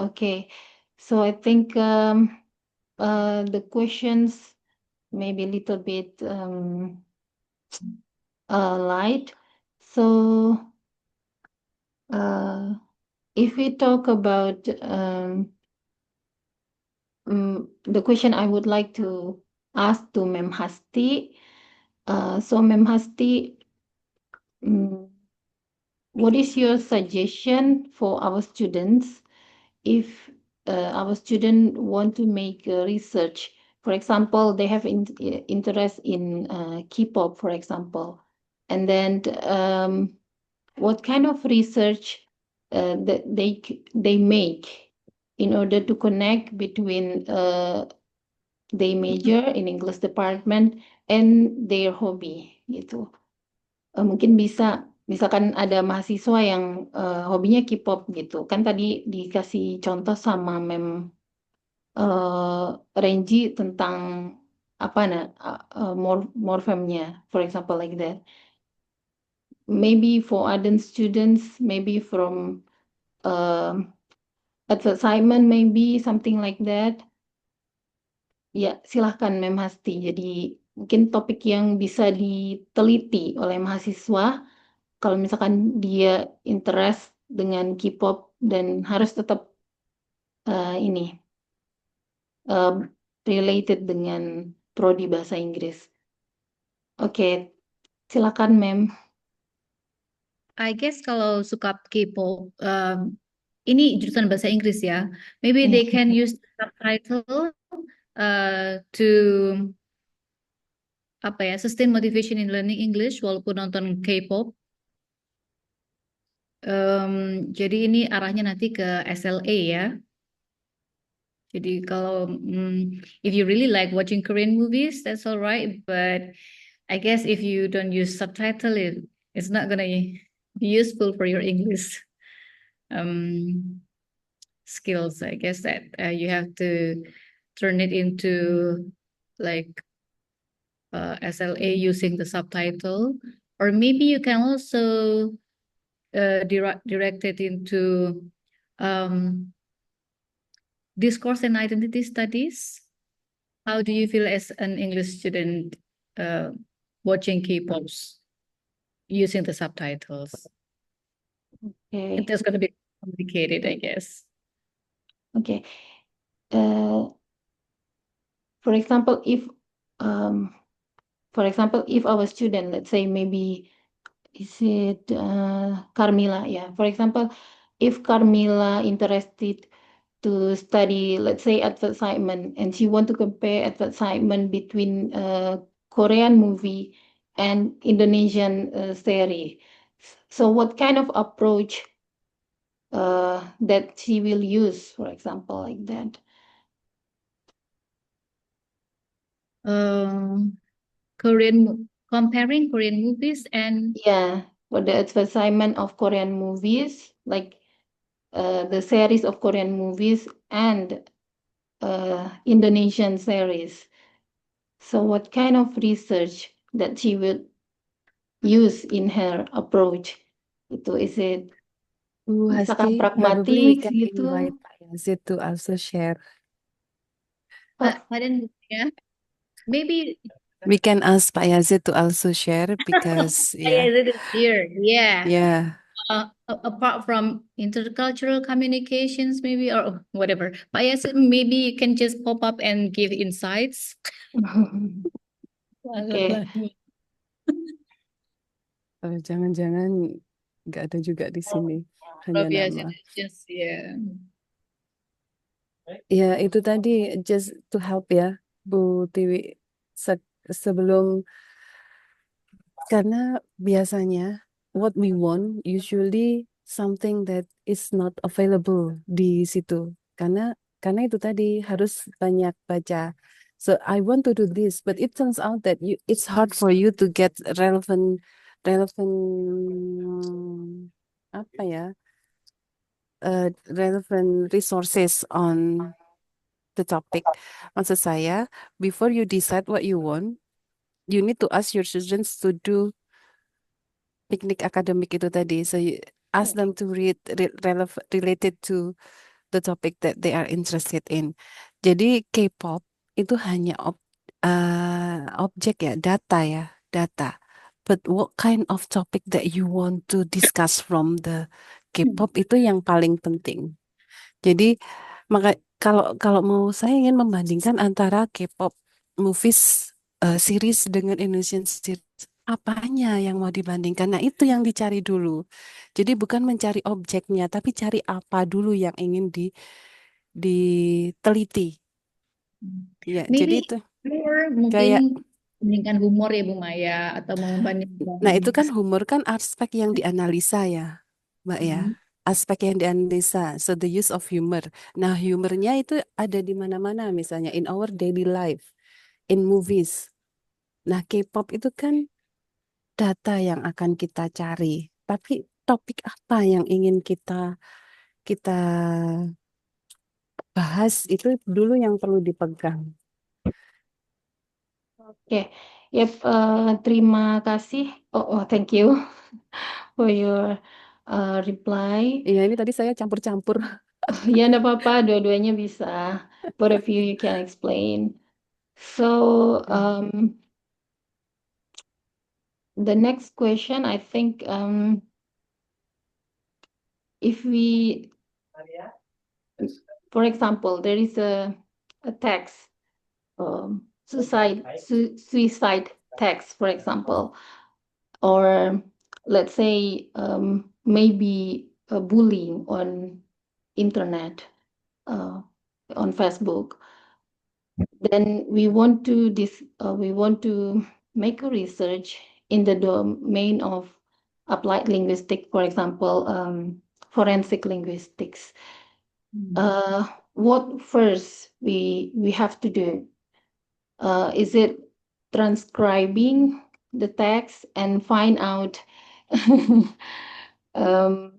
Okay, so I think the questions maybe a little bit light. So if we talk about the question I would like to ask to Mem Hasti. So Mem Hasti, what is your suggestion for our students if our student want to make research? For example, they have interest in K-pop, for example, and then what kind of research that they make in order to connect between they major in English department and their hobby gitu. Mungkin misalkan ada mahasiswa yang hobinya K-pop gitu. Kan tadi dikasih contoh sama Mem Renji tentang morphemnya, for example, like that. Maybe for other students, maybe from advertisement, maybe something like that. Ya, silahkan Mem Hasti. Jadi mungkin topik yang bisa diteliti oleh mahasiswa kalau misalkan dia interest dengan K-pop dan harus tetap related dengan Prodi Bahasa Inggris. Oke, silakan Mem. I guess kalau suka K-pop, ini jurusan bahasa Inggris ya. Maybe they can use subtitle to sustain motivation in learning English walaupun nonton K-pop. Jadi ini arahnya nanti ke SLA ya. Jadi kalau if you really like watching Korean movies, that's alright. But I guess if you don't use subtitle, it's not gonna be useful for your English skills. I guess that you have to turn it into like SLA using the subtitle, or maybe you can also direct it into discourse and identity studies. How do you feel as an English student watching K-pops using the subtitles? Okay. That's going to be complicated, I guess. Okay. For example, if our student, let's say maybe is it Carmila? Yeah. For example, if Carmila interested to study, let's say, advertisement, and she want to compare advertisement between Korean movie and Indonesian series. So what kind of approach that she will use, for example, like that? Comparing Korean movies and Yeah, for the advertisement of Korean movies, like the series of Korean movies and Indonesian series. So what kind of research that she will use in her approach? Itu is it misalkan Hasti, probably we pragmatik can gitu? invite Pak Yazid to also share. pardon, yeah, maybe We can ask Pak Yazid to also share because yeah, it is here. Yeah. yeah. Apart from intercultural communications, maybe, or whatever. But yes, maybe you can just pop up and give insights. Okay. Jangan-jangan nggak ada juga di sini, hanya Yes, nama. just yeah. Ya, itu tadi just to help ya, Bu Tiwi. Sebelum, karena biasanya what we want usually something that is not available di situ. Karena itu tadi harus banyak baca. So I want to do this, but it turns out that it's hard for you to get relevant apa ya? Relevant resources on the topic. Maksud saya, before you decide what you want, you need to ask your students to do piknik akademik itu tadi. So you ask them to read related to the topic that they are interested in. Jadi K-pop itu hanya objek ya, data. But what kind of topic that you want to discuss from the K-pop itu yang paling penting. Jadi kalau mau saya ingin membandingkan antara K-pop movies series dengan Indonesian series, apanya yang mau dibandingkan? Nah, itu yang dicari dulu. Jadi bukan mencari objeknya, tapi cari apa dulu yang ingin diteliti. Ya, jadi Maybe itu mungkin kayak membandingkan humor ya Bu Maya, atau membandingkan. nah itu kan humor kan aspek yang dianalisa ya, Mbak ya. Aspek yang dianalisa, so the use of humor. Nah, humornya itu ada di mana-mana, misalnya in our daily life, in movies. Nah, K-pop itu kan data yang akan kita cari. Tapi topik apa yang ingin kita bahas itu dulu yang perlu dipegang. Oke, yep, terima kasih. Thank you for your reply. Iya, ini tadi saya campur-campur. Ya, enggak apa-apa, dua-duanya bisa. Both of you can explain. So, the next question, I think, if we, for example, there is a text, suicide text, for example, or let's say maybe bullying on internet, on Facebook. Then we want to make a research in the domain of applied linguistics, for example, forensic linguistics. What first we have to do? Is it transcribing the text and find out um,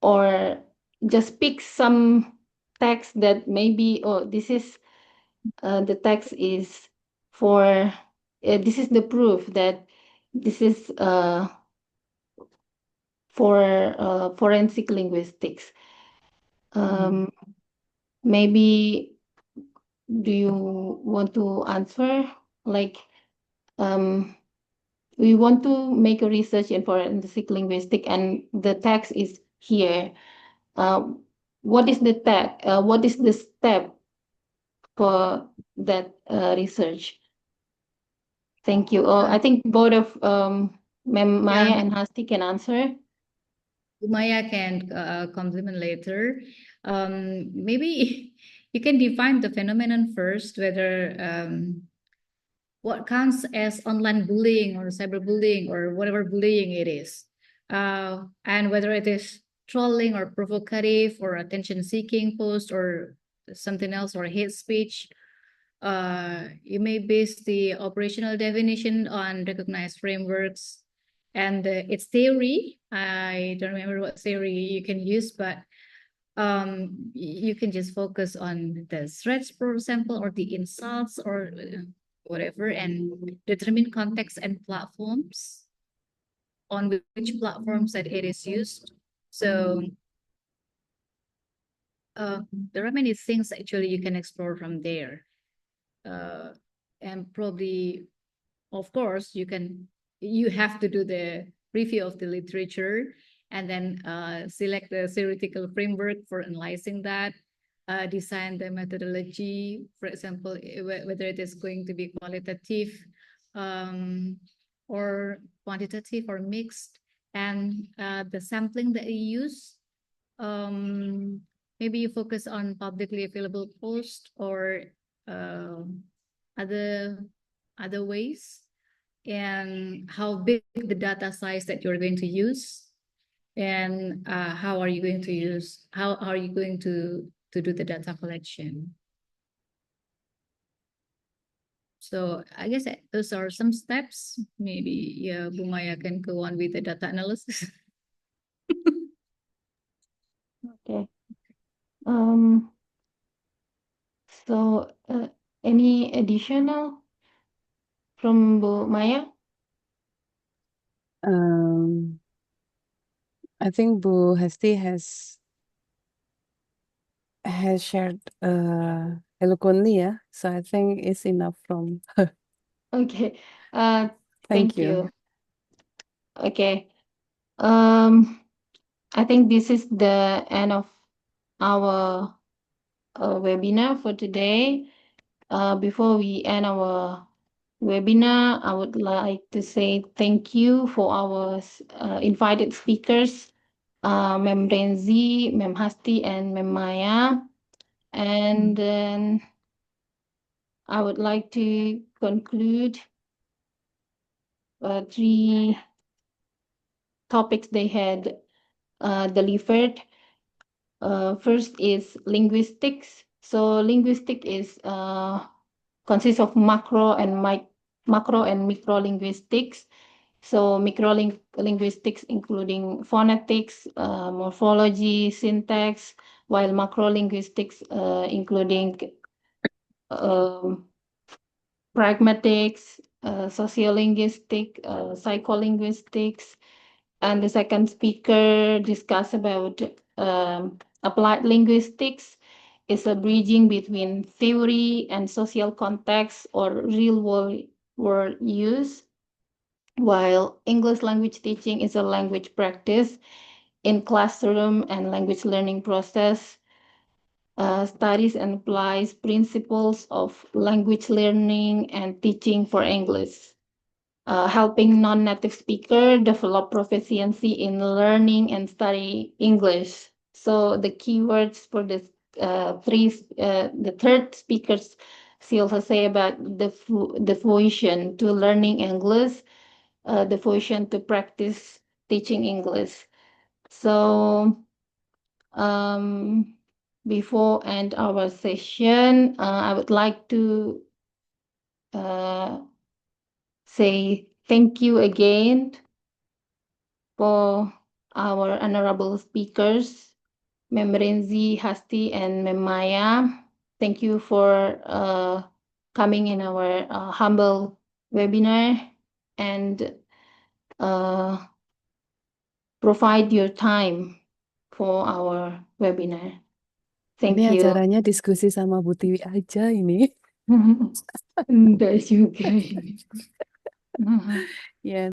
or just pick some text that maybe, oh, this is the text is for, this is the proof that this is for forensic linguistics. Maybe, do you want to answer? Like, we want to make a research in forensic linguistics, and the text is here. What is the tag? What is the step for that research? Thank you. I think both of Ma'am Maya and Hasti can answer. Maya can complement later. Maybe you can define the phenomenon first, whether what counts as online bullying or cyberbullying or whatever bullying it is, and whether it is trolling or provocative or attention-seeking post or something else or hate speech. You may base the operational definition on recognized frameworks and its theory. I don't remember what theory you can use, but you can just focus on the threats, for example, or the insults or whatever, and determine context and platforms on which platforms that it is used. So there are many things actually you can explore from there. And probably, of course, you have to do the review of the literature and then select the theoretical framework for analyzing that, design the methodology, for example, whether it is going to be qualitative or quantitative or mixed, and the sampling that you use. Maybe you focus on publicly available posts or other ways, and how big the data size that you're going to use, and how are you going to do the data collection. So I guess those are some steps. Maybe Bu Maya can go on with the data analysis. Okay. So any additional from Bu Maya? I think Bu Hasti has shared eloquently, yeah. So I think it's enough from her. Okay. Thank Thank you. you. Okay. I think this is the end of our webinar for today. Before we end our webinar, I would like to say thank you for our invited speakers, Ma'am Renzi, Ma'am Hasti, and Ma'am Maya. And then I would like to conclude 3 topics they had delivered. First is linguistics. So linguistics is consists of macro and micro linguistics. So linguistics including phonetics, morphology, syntax, while macro linguistics including pragmatics, sociolinguistic, psycholinguistics. And the second speaker discussed about applied linguistics is a bridging between theory and social context or real world use, while English language teaching is a language practice in classroom and language learning process. Studies and applies principles of language learning and teaching for English, helping non-native speaker develop proficiency in learning and study English. So the keywords for this the third speakers also say about the devotion to learning English, devotion to practice teaching English. So before end our session, I would like to say thank you again for our honorable speakers, Mem Renzi, Hasti, and Mem Maya. Thank you for coming in our humble webinar and provide your time for our webinar. Thank Ini you. acaranya diskusi sama Bu Tiwi aja ini. Enggak juga ini. Ya,